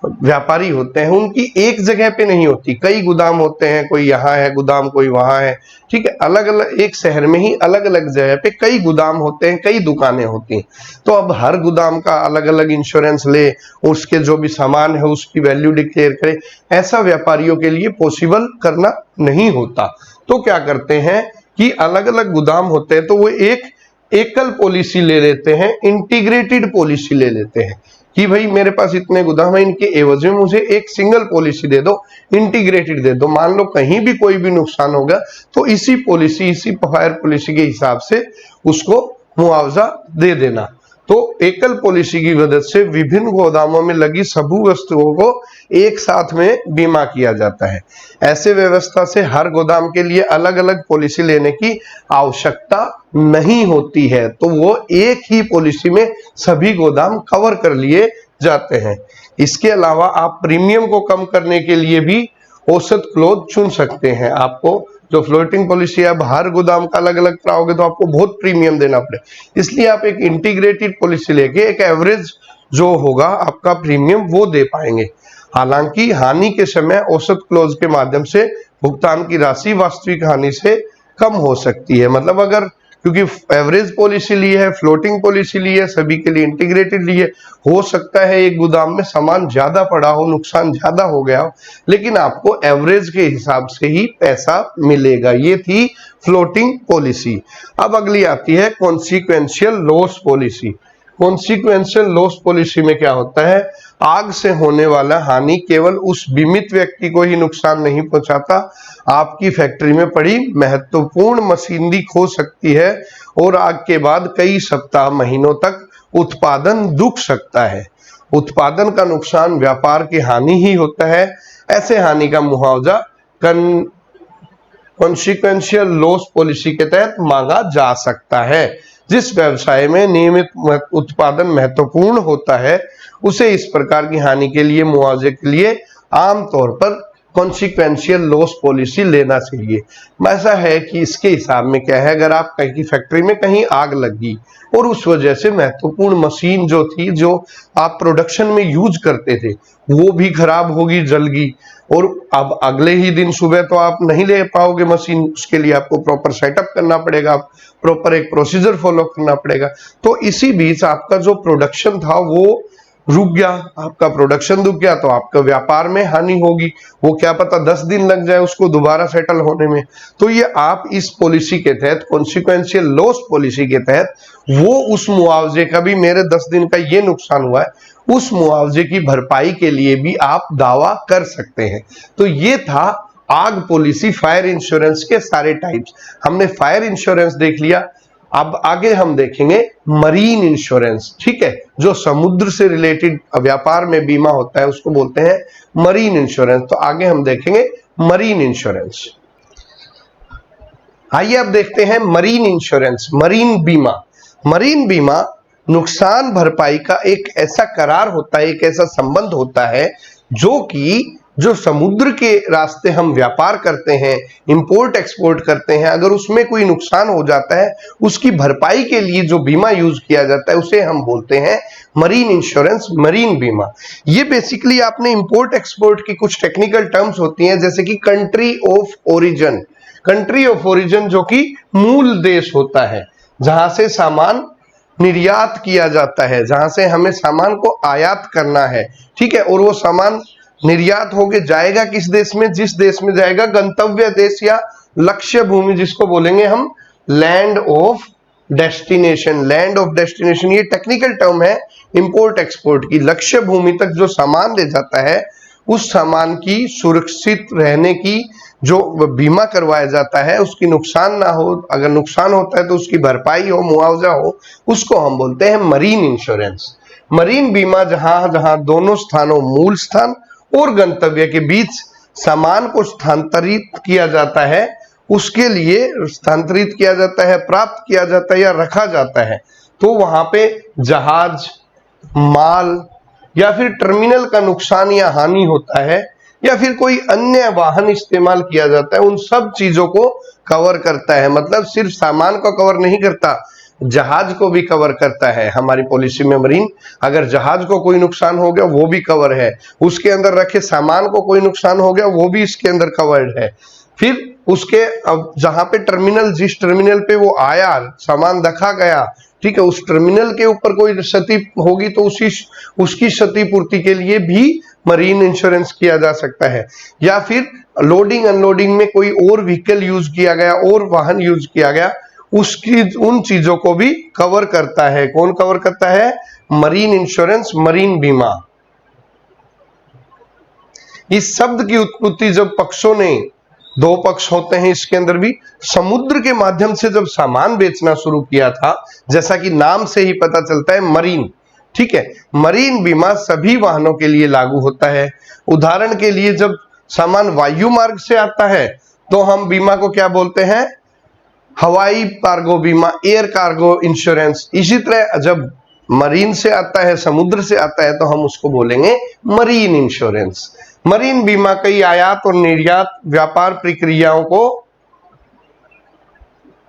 व्यापारी होते हैं, उनकी एक जगह पे नहीं होती, कई गोदाम होते हैं, कोई यहाँ है गोदाम, कोई वहां है, ठीक है, अलग अलग एक शहर में ही अलग अलग जगह पे कई गोदाम होते हैं, कई दुकानें होती हैं। तो अब हर गोदाम का अलग अलग इंश्योरेंस ले, उसके जो भी सामान है उसकी वैल्यू डिक्लेयर करे, ऐसा व्यापारियों के लिए पॉसिबल करना नहीं होता। तो क्या करते हैं कि अलग अलग गोदाम होते हैं तो वो एक एकल पॉलिसी ले लेते हैं, इंटीग्रेटेड पॉलिसी ले लेते हैं कि भाई मेरे पास इतने गोदाम है, इनके एवज में मुझे एक सिंगल पॉलिसी दे दो, इंटीग्रेटेड दे दो। मान लो कहीं भी कोई भी नुकसान होगा तो इसी पॉलिसी, इसी फायर पॉलिसी के हिसाब से उसको मुआवजा दे देना। तो एकल पॉलिसी की मदद से विभिन्न गोदामों में लगी सभी वस्तुओं को एक साथ में बीमा किया जाता है। ऐसे व्यवस्था से हर गोदाम के लिए अलग अलग पॉलिसी लेने की आवश्यकता नहीं होती है, तो वो एक ही पॉलिसी में सभी गोदाम कवर कर लिए जाते हैं। इसके अलावा आप प्रीमियम को कम करने के लिए भी औसत क्लोज चुन सकते हैं। आपको जो फ्लोटिंग पॉलिसी है, अब हर गोदाम का अलग अलग कराओगे तो आपको बहुत प्रीमियम देना पड़े, इसलिए आप एक इंटीग्रेटेड पॉलिसी लेके एक एवरेज जो होगा आपका प्रीमियम वो दे पाएंगे। हालांकि हानि के समय औसत क्लोज के माध्यम से भुगतान की राशि वास्तविक हानि से कम हो सकती है। मतलब अगर क्योंकि एवरेज पॉलिसी ली है, फ्लोटिंग पॉलिसी ली है, सभी के लिए इंटीग्रेटेड ली है, हो सकता है एक गोदाम में सामान ज्यादा पड़ा हो, नुकसान ज्यादा हो गया हो, लेकिन आपको एवरेज के हिसाब से ही पैसा मिलेगा। ये थी फ्लोटिंग पॉलिसी। अब अगली आती है consequential loss policy. Consequential loss policy में क्या होता है, आग से होने वाला हानि केवल उस बीमित व्यक्ति को ही नुकसान नहीं पहुंचाता, आपकी फैक्ट्री में पड़ी महत्वपूर्ण मशीनरी खो सकती है और आग के बाद कई सप्ताह महीनों तक उत्पादन रुक सकता है। उत्पादन का नुकसान व्यापार की हानि ही होता है। ऐसे हानि का मुआवजा कॉन्सिक्वेंशियल लॉस पॉलिसी के तहत मांगा जा सकता है। जिस व्यवसाय में नियमित उत्पादन महत्वपूर्ण होता है उसे इस प्रकार की हानि के लिए मुआवजे के लिए आमतौर पर कॉन्सिक्वेंशियल लॉस पॉलिसी लेना चाहिए। ऐसा है कि इसके हिसाब में क्या है, अगर आप कहीं की फैक्ट्री में कहीं आग लगी और उस वजह से महत्वपूर्ण मशीन जो थी, जो आप प्रोडक्शन में यूज करते थे, वो भी खराब होगी, जल गई, और अब अगले ही दिन सुबह तो आप नहीं ले पाओगे मशीन, उसके लिए आपको प्रॉपर सेटअप करना पड़ेगा, प्रॉपर एक प्रोसीजर फॉलो करना पड़ेगा। तो इसी बीच आपका जो प्रोडक्शन था वो रुक गया, आपका प्रोडक्शन रुक गया तो आपका व्यापार में हानि होगी, वो क्या पता 10 दिन लग जाए उसको दोबारा सेटल होने में। तो ये आप इस पॉलिसी के तहत, कॉन्सिक्वेंशियल लॉस पॉलिसी के तहत, वो उस मुआवजे का भी, मेरे 10 दिन का ये नुकसान हुआ है, उस मुआवजे की भरपाई के लिए भी आप दावा कर सकते हैं। तो ये था आग पॉलिसी, फायर इंश्योरेंस के सारे टाइप्स। हमने फायर इंश्योरेंस देख लिया, अब आगे हम देखेंगे मरीन इंश्योरेंस, ठीक है, जो समुद्र से रिलेटेड व्यापार में बीमा होता है उसको बोलते हैं मरीन इंश्योरेंस। तो आगे हम देखेंगे मरीन इंश्योरेंस। आइए अब देखते हैं मरीन इंश्योरेंस, मरीन बीमा। मरीन बीमा नुकसान भरपाई का एक ऐसा करार होता है, एक ऐसा संबंध होता है जो कि जो समुद्र के रास्ते हम व्यापार करते हैं, इंपोर्ट एक्सपोर्ट करते हैं, अगर उसमें कोई नुकसान हो जाता है, उसकी भरपाई के लिए जो बीमा यूज किया जाता है उसे हम बोलते हैं मरीन इंश्योरेंस, मरीन बीमा। ये बेसिकली आपने इंपोर्ट एक्सपोर्ट की कुछ टेक्निकल टर्म्स होती हैं, जैसे कि country of origin, country of origin जो कि मूल देश होता है जहां से सामान निर्यात किया जाता है, जहां से हमें सामान को आयात करना है, ठीक है, और वो सामान निर्यात होके जाएगा किस देश में, जिस देश में जाएगा गंतव्य देश या लक्ष्य भूमि, जिसको बोलेंगे हम land of destination. Land of destination ये टेक्निकल टर्म है इंपोर्ट एक्सपोर्ट की। लक्ष्य भूमि तक जो सामान ले जाता है उस सामान की सुरक्षित रहने की जो बीमा करवाया जाता है, उसकी नुकसान ना हो, अगर नुकसान होता है तो उसकी भरपाई हो, मुआवजा हो, उसको हम बोलते हैं मरीन इंश्योरेंस। मरीन बीमा जहां जहां दोनों स्थानों, मूल स्थान और गंतव्य के बीच सामान को स्थानांतरित किया जाता है, उसके लिए स्थानांतरित किया जाता है, प्राप्त किया जाता है या रखा जाता है, तो वहां पे जहाज, माल या फिर टर्मिनल का नुकसान या हानि होता है, या फिर कोई अन्य वाहन इस्तेमाल किया जाता है, उन सब चीजों को कवर करता है। मतलब सिर्फ सामान को कवर नहीं करता, जहाज को भी कवर करता है हमारी पॉलिसी में मरीन। अगर जहाज को कोई नुकसान हो गया वो भी कवर है, उसके अंदर रखे सामान को कोई नुकसान हो गया वो भी इसके अंदर कवर्ड है। फिर उसके अब जहां पे टर्मिनल, जिस टर्मिनल पे वो आया, सामान रखा गया, ठीक है, उस टर्मिनल के ऊपर कोई क्षति होगी तो उसकी क्षति पूर्ति के लिए भी मरीन इंश्योरेंस किया जा सकता है। या फिर लोडिंग अनलोडिंग में कोई और व्हीकल यूज किया गया और वाहन यूज किया गया, उसकी उन चीजों को भी कवर करता है। कौन कवर करता है? मरीन इंश्योरेंस, मरीन बीमा। इस शब्द की उत्पत्ति जब पक्षों ने, दो पक्ष होते हैं इसके अंदर भी, समुद्र के माध्यम से जब सामान बेचना शुरू किया था, जैसा कि नाम से ही पता चलता है मरीन, ठीक है, मरीन बीमा सभी वाहनों के लिए लागू होता है। उदाहरण के लिए जब सामान वायु मार्ग से आता है तो हम बीमा को क्या बोलते हैं? हवाई कार्गो बीमा, एयर कार्गो इंश्योरेंस। इसी तरह जब मरीन से आता है, समुद्र से आता है, तो हम उसको बोलेंगे मरीन इंश्योरेंस। मरीन बीमा कई आयात और निर्यात व्यापार प्रक्रियाओं को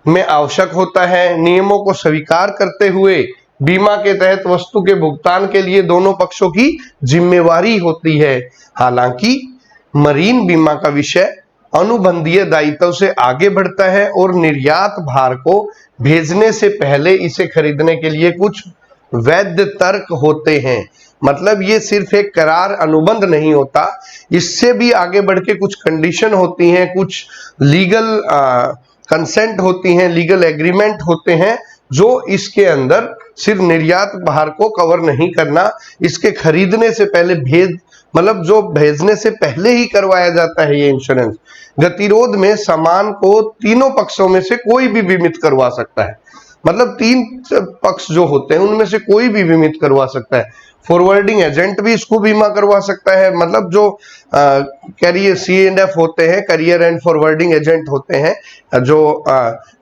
में आवश्यक होता है। नियमों को स्वीकार करते हुए बीमा के तहत वस्तु के भुगतान के लिए दोनों पक्षों की जिम्मेवारी होती है। हालांकि मरीन बीमा का विषय अनुबंधीय दायित्व से आगे बढ़ता है और निर्यात भार को भेजने से पहले इसे खरीदने के लिए कुछ वैध तर्क होते हैं। मतलब ये सिर्फ एक करार अनुबंध नहीं होता, इससे भी आगे बढ़ के कुछ कंडीशन होती हैं, कुछ लीगल कंसेंट होती हैं, लीगल एग्रीमेंट होते हैं, जो इसके अंदर सिर्फ निर्यात भार को कवर नहीं करना, इसके खरीदने से पहले मतलब जो भेजने से पहले ही करवाया जाता है ये इंश्योरेंस। गतिरोध में सामान को तीनों पक्षों में से कोई भी बीमित करवा सकता है। मतलब तीन पक्ष जो होते हैं उनमें से कोई भी बीमित करवा सकता है। फॉरवर्डिंग एजेंट भी इसको बीमा करवा सकता है। मतलब जो कैरियर C&F होते हैं, करियर एंड फॉरवर्डिंग एजेंट होते हैं, जो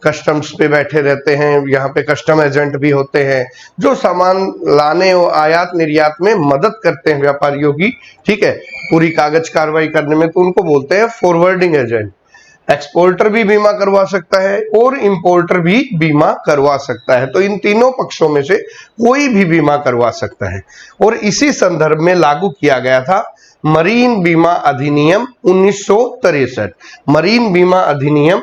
कस्टम्स पे बैठे रहते हैं, यहाँ पे कस्टम एजेंट भी होते हैं जो सामान लाने और आयात निर्यात में मदद करते हैं व्यापारियों की, ठीक है, पूरी कागज कार्रवाई करने में, तो उनको बोलते हैं फॉरवर्डिंग एजेंट। एक्सपोर्टर भी बीमा करवा सकता है और इंपोर्टर भी बीमा करवा सकता है। तो इन तीनों पक्षों में से कोई भी बीमा करवा सकता है। और इसी संदर्भ में लागू किया गया था मरीन बीमा अधिनियम 1963। मरीन बीमा अधिनियम,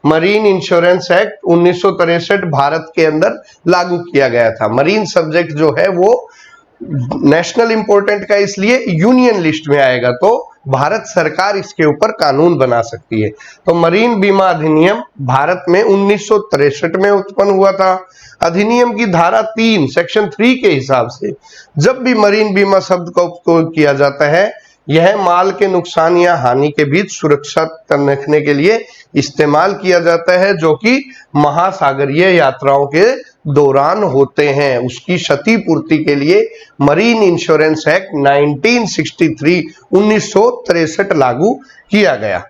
मरीन इंश्योरेंस एक्ट 1963 भारत के अंदर लागू किया गया था। मरीन सब्जेक्ट जो है वो नेशनल इंपॉर्टेंट का, इसलिए यूनियन लिस्ट में आएगा, तो भारत सरकार इसके ऊपर कानून बना सकती है। तो मरीन बीमा अधिनियम भारत में 1963 में उत्पन्न हुआ था। अधिनियम की धारा 3 सेक्शन 3 के हिसाब से जब भी मरीन बीमा शब्द का उपयोग किया जाता है, यह माल के नुकसान या हानि के बीच सुरक्षा रखने के लिए इस्तेमाल किया जाता है, जो कि महासागरीय यात्राओं के दौरान होते हैं। उसकी क्षतिपूर्ति के लिए मरीन इंश्योरेंस एक्ट 1963 लागू किया गया।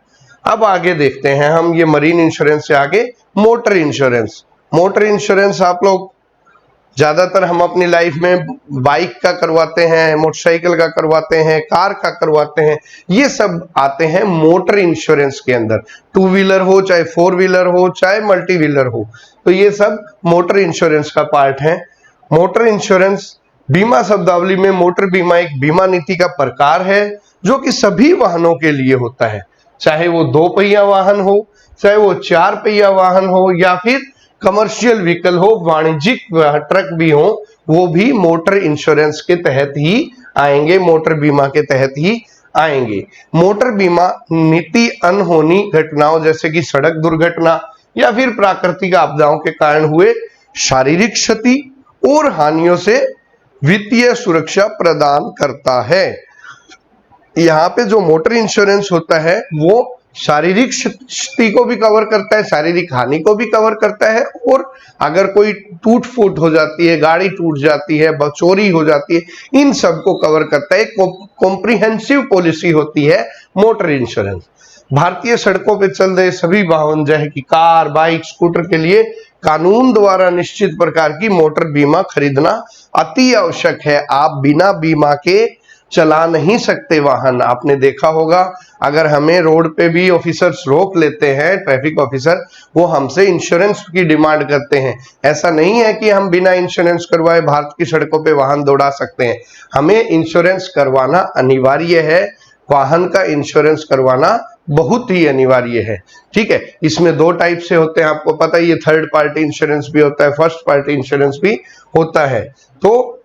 अब आगे देखते हैं हम ये मरीन इंश्योरेंस से आगे मोटर इंश्योरेंस। मोटर इंश्योरेंस आप लोग ज्यादातर हम अपनी लाइफ में बाइक का करवाते हैं, मोटरसाइकिल का करवाते हैं, कार का करवाते हैं, ये सब आते हैं मोटर इंश्योरेंस के अंदर। टू व्हीलर हो चाहे फोर व्हीलर हो चाहे मल्टी व्हीलर हो, तो ये सब मोटर इंश्योरेंस का पार्ट है। मोटर इंश्योरेंस बीमा शब्दावली में मोटर बीमा एक बीमा नीति का प्रकार है जो कि सभी वाहनों के लिए होता है, चाहे वो 2 पहिया वाहन हो, चाहे वो 4 पहिया वाहन हो, या फिर कमर्शियल व्हीकल हो, वाणिज्यिक ट्रक भी हो, वो भी मोटर इंश्योरेंस के तहत ही आएंगे, मोटर बीमा के तहत ही आएंगे। मोटर बीमा नीति अनहोनी घटनाओं जैसे कि सड़क दुर्घटना या फिर प्राकृतिक आपदाओं के कारण हुए शारीरिक क्षति और हानियों से वित्तीय सुरक्षा प्रदान करता है। यहाँ पे जो मोटर इंश्योरेंस होता है वो शारीरिक क्षति को भी कवर करता है, शारीरिक हानि को भी कवर करता है, और अगर कोई टूट फूट हो जाती है, गाड़ी टूट जाती है, चोरी हो जाती है, इन सब को कवर करता है। कॉम्प्रिहेंसिव पॉलिसी होती है मोटर इंश्योरेंस। भारतीय सड़कों पे चल रहे सभी वाहन चाहे कि कार, बाइक, स्कूटर के लिए कानून द्वारा निश्चित प्रकार की मोटर बीमा खरीदना अति आवश्यक है। आप बिना बीमा के चला नहीं सकते वाहन। आपने देखा होगा, अगर हमें रोड पे भी ऑफिसर्स रोक लेते हैं, ट्रैफिक ऑफिसर, वो हमसे इंश्योरेंस की डिमांड करते हैं। ऐसा नहीं है कि हम बिना इंश्योरेंस करवाए भारत की सड़कों पे वाहन दौड़ा सकते हैं। हमें इंश्योरेंस करवाना अनिवार्य है, वाहन का इंश्योरेंस करवाना बहुत ही अनिवार्य है। ठीक है, इसमें 2 टाइप से होते हैं, आपको पता है, ये थर्ड पार्टी इंश्योरेंस भी होता है, फर्स्ट पार्टी इंश्योरेंस भी होता है। तो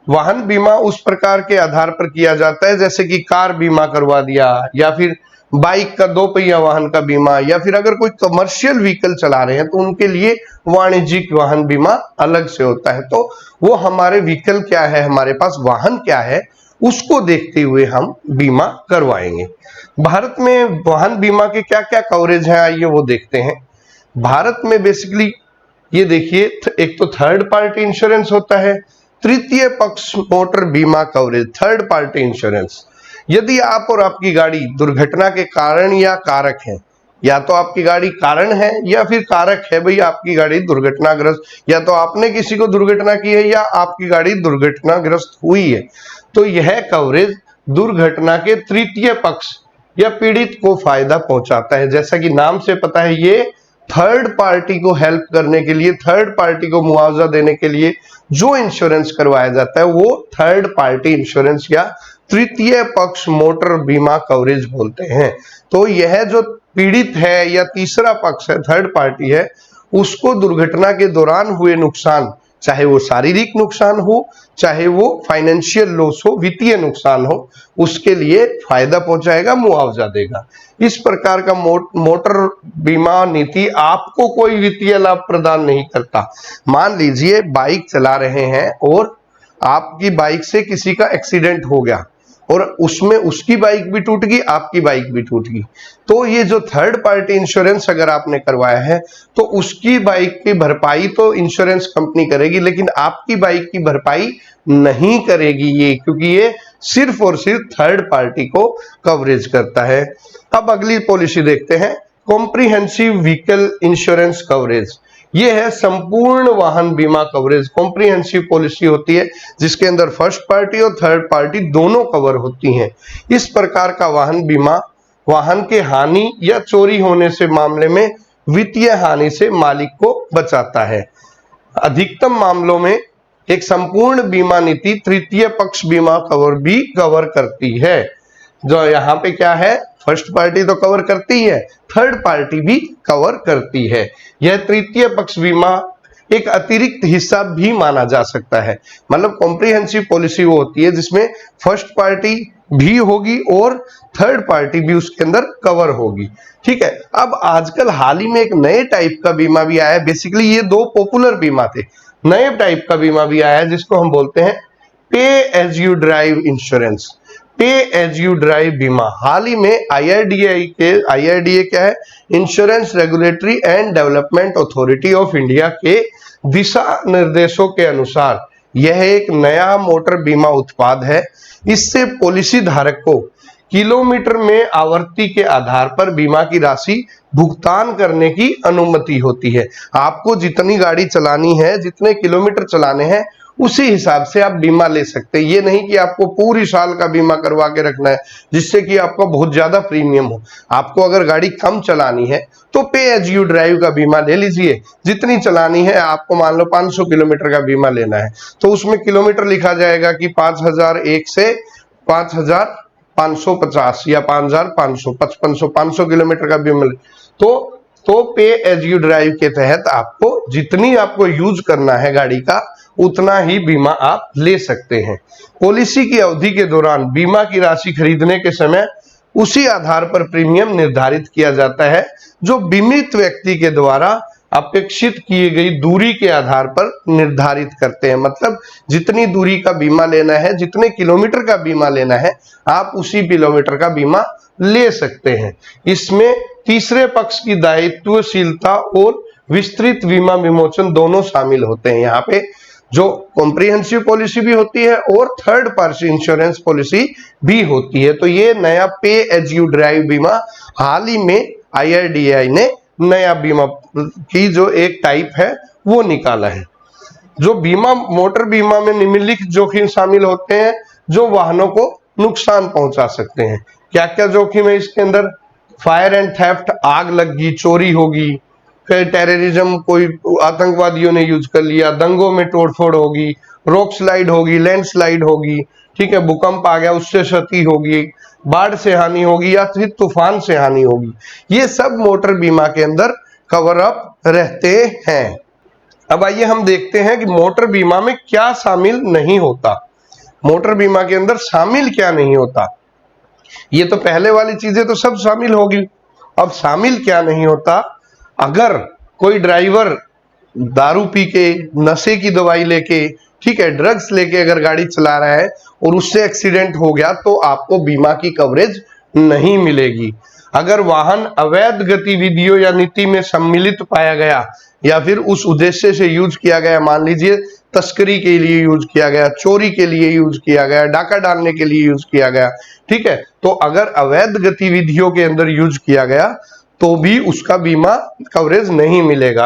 वाहन बीमा उस प्रकार के आधार पर किया जाता है जैसे कि कार बीमा करवा दिया, या फिर बाइक का 2 पहिया वाहन का बीमा, या फिर अगर कोई कमर्शियल व्हीकल चला रहे हैं तो उनके लिए वाणिज्यिक वाहन बीमा अलग से होता है। तो वो हमारे व्हीकल क्या है, हमारे पास वाहन क्या है, उसको देखते हुए हम बीमा करवाएंगे। भारत में वाहन बीमा के क्या क्या कवरेज हैं, आइए वो देखते हैं। भारत में बेसिकली ये देखिए, एक तो थर्ड पार्टी इंश्योरेंस होता है, तृतीय पक्ष मोटर बीमा कवरेज, थर्ड पार्टी इंश्योरेंस। यदि आप और आपकी गाड़ी दुर्घटना के कारण या कारक है, या तो आपकी गाड़ी कारण है या फिर कारक है, भाई आपकी गाड़ी दुर्घटनाग्रस्त, या तो आपने किसी को दुर्घटना की है या आपकी गाड़ी दुर्घटनाग्रस्त हुई है, तो यह कवरेज दुर्घटना के तृतीय पक्ष या पीड़ित को फायदा पहुंचाता है। जैसा कि नाम से पता है, ये थर्ड पार्टी को हेल्प करने के लिए, थर्ड पार्टी को मुआवजा देने के लिए जो इंश्योरेंस करवाया जाता है वो थर्ड पार्टी इंश्योरेंस या तृतीय पक्ष मोटर बीमा कवरेज बोलते हैं। तो यह जो पीड़ित है या तीसरा पक्ष है, थर्ड पार्टी है, उसको दुर्घटना के दौरान हुए नुकसान, चाहे वो शारीरिक नुकसान हो, चाहे वो फाइनेंशियल लॉस हो, वित्तीय नुकसान हो, उसके लिए फायदा पहुंचाएगा, मुआवजा देगा। इस प्रकार का मोटर बीमा नीति आपको कोई वित्तीय लाभ प्रदान नहीं करता। मान लीजिए बाइक चला रहे हैं और आपकी बाइक से किसी का एक्सीडेंट हो गया और उसमें उसकी बाइक भी टूट गई, आपकी बाइक भी टूट गई, तो ये जो थर्ड पार्टी इंश्योरेंस अगर आपने करवाया है तो उसकी बाइक की भरपाई तो इंश्योरेंस कंपनी करेगी, लेकिन आपकी बाइक की भरपाई नहीं करेगी ये, क्योंकि ये सिर्फ और सिर्फ थर्ड पार्टी को कवरेज करता है। अब अगली पॉलिसी देखते हैं, कॉम्प्रिहेंसिव व्हीकल इंश्योरेंस कवरेज। ये है संपूर्ण वाहन बीमा कवरेज। कॉम्प्रिहेंसिव पॉलिसी होती है जिसके अंदर फर्स्ट पार्टी और थर्ड पार्टी दोनों कवर होती हैं। इस प्रकार का वाहन बीमा वाहन के हानि या चोरी होने से मामले में वित्तीय हानि से मालिक को बचाता है। अधिकतम मामलों में एक संपूर्ण बीमा नीति तृतीय पक्ष बीमा कवर भी कवर करती है। जो यहाँ पे क्या है, फर्स्ट पार्टी तो कवर करती है, थर्ड पार्टी भी कवर करती है। यह तृतीय पक्ष बीमा एक अतिरिक्त हिस्सा भी माना जा सकता है। मतलब कॉम्प्रिहेंसिव पॉलिसी वो होती है जिसमें फर्स्ट पार्टी भी होगी और थर्ड पार्टी भी उसके अंदर कवर होगी। ठीक है, अब आजकल हाल ही में एक नए टाइप का बीमा भी आया है। बेसिकली ये 2 पॉपुलर बीमा थे, नए टाइप का बीमा भी आया है जिसको हम बोलते हैं पे एज यू ड्राइव इंश्योरेंस। पे एज यू ड्राइव बीमा हाल ही में IRDA क्या है, insurance regulatory and development authority of India के दिशा निर्देशों के अनुसार यह एक नया मोटर बीमा उत्पाद है। इससे पॉलिसी धारक को किलोमीटर में आवर्ती के आधार पर बीमा की राशि भुगतान करने की अनुमति होती है। आपको जितनी गाड़ी चलानी है, जितने किलोमीटर चलाने हैं, उसी हिसाब से आप बीमा ले सकते हैं। ये नहीं कि आपको पूरी साल का बीमा करवा के रखना है जिससे कि आपका बहुत ज्यादा प्रीमियम हो। आपको अगर गाड़ी कम चलानी है तो पे एज यू ड्राइव का बीमा ले लीजिए। जितनी चलानी है, आपको मान लो 500 किलोमीटर का बीमा लेना है तो उसमें किलोमीटर लिखा जाएगा कि 5001 से 5550 या 5500, 5500, 500 किलोमीटर का बीमा तो पे एज यू ड्राइव के तहत आपको जितनी आपको यूज करना है गाड़ी का, उतना ही बीमा आप ले सकते हैं। पॉलिसी की अवधि के दौरान बीमा की राशि खरीदने के समय उसी आधार पर प्रीमियम निर्धारित किया जाता है जो बीमित व्यक्ति के द्वारा अपेक्षित की गई दूरी के आधार पर निर्धारित करते हैं। मतलब जितनी दूरी का बीमा लेना है, जितने किलोमीटर का बीमा लेना है, आप उसी किलोमीटर का बीमा ले सकते हैं। इसमें तीसरे पक्ष की दायित्वशीलता और विस्तृत बीमा विमोचन दोनों शामिल होते हैं। यहाँ पे जो कॉम्प्रिहेंसिव पॉलिसी भी होती है और थर्ड पार्टी इंश्योरेंस पॉलिसी भी होती है। तो ये नया पे एज यू ड्राइव बीमा हाल ही में IRDAI ने नया बीमा की जो एक टाइप है वो निकाला है। जो बीमा, मोटर बीमा में निम्नलिखित जोखिम शामिल होते हैं जो वाहनों को नुकसान पहुंचा सकते हैं। क्या क्या जोखिम है इसके अंदर? फायर एंड थेफ्ट, आग लगी, चोरी होगी, फिर टेररिज्म, कोई आतंकवादियों ने यूज कर लिया, दंगों में तोड़फोड़ होगी, रॉक स्लाइड होगी, लैंडस्लाइड होगी, ठीक है, भूकंप आ गया उससे क्षति होगी, बाढ़ से हानि होगी या फिर तूफान से हानि होगी। ये सब मोटर बीमा के अंदर कवर अप रहते हैं। अब आइए हम देखते हैं कि मोटर बीमा में क्या शामिल नहीं होता। मोटर बीमा के अंदर शामिल क्या नहीं होता? ये तो पहले वाली चीजें तो सब शामिल होगी। अब शामिल क्या नहीं होता? अगर कोई ड्राइवर दारू पी के, नशे की दवाई लेके, ठीक है, ड्रग्स लेके अगर गाड़ी चला रहा है और उससे एक्सीडेंट हो गया तो आपको बीमा की कवरेज नहीं मिलेगी। अगर वाहन अवैध गतिविधियों या नीति में सम्मिलित पाया गया या फिर उस उद्देश्य से यूज किया गया, मान लीजिए तस्करी के लिए यूज किया गया, चोरी के लिए यूज किया गया, डाका डालने के लिए यूज किया गया, ठीक है, तो अगर अवैध गतिविधियों के अंदर यूज किया गया तो भी उसका बीमा कवरेज नहीं मिलेगा।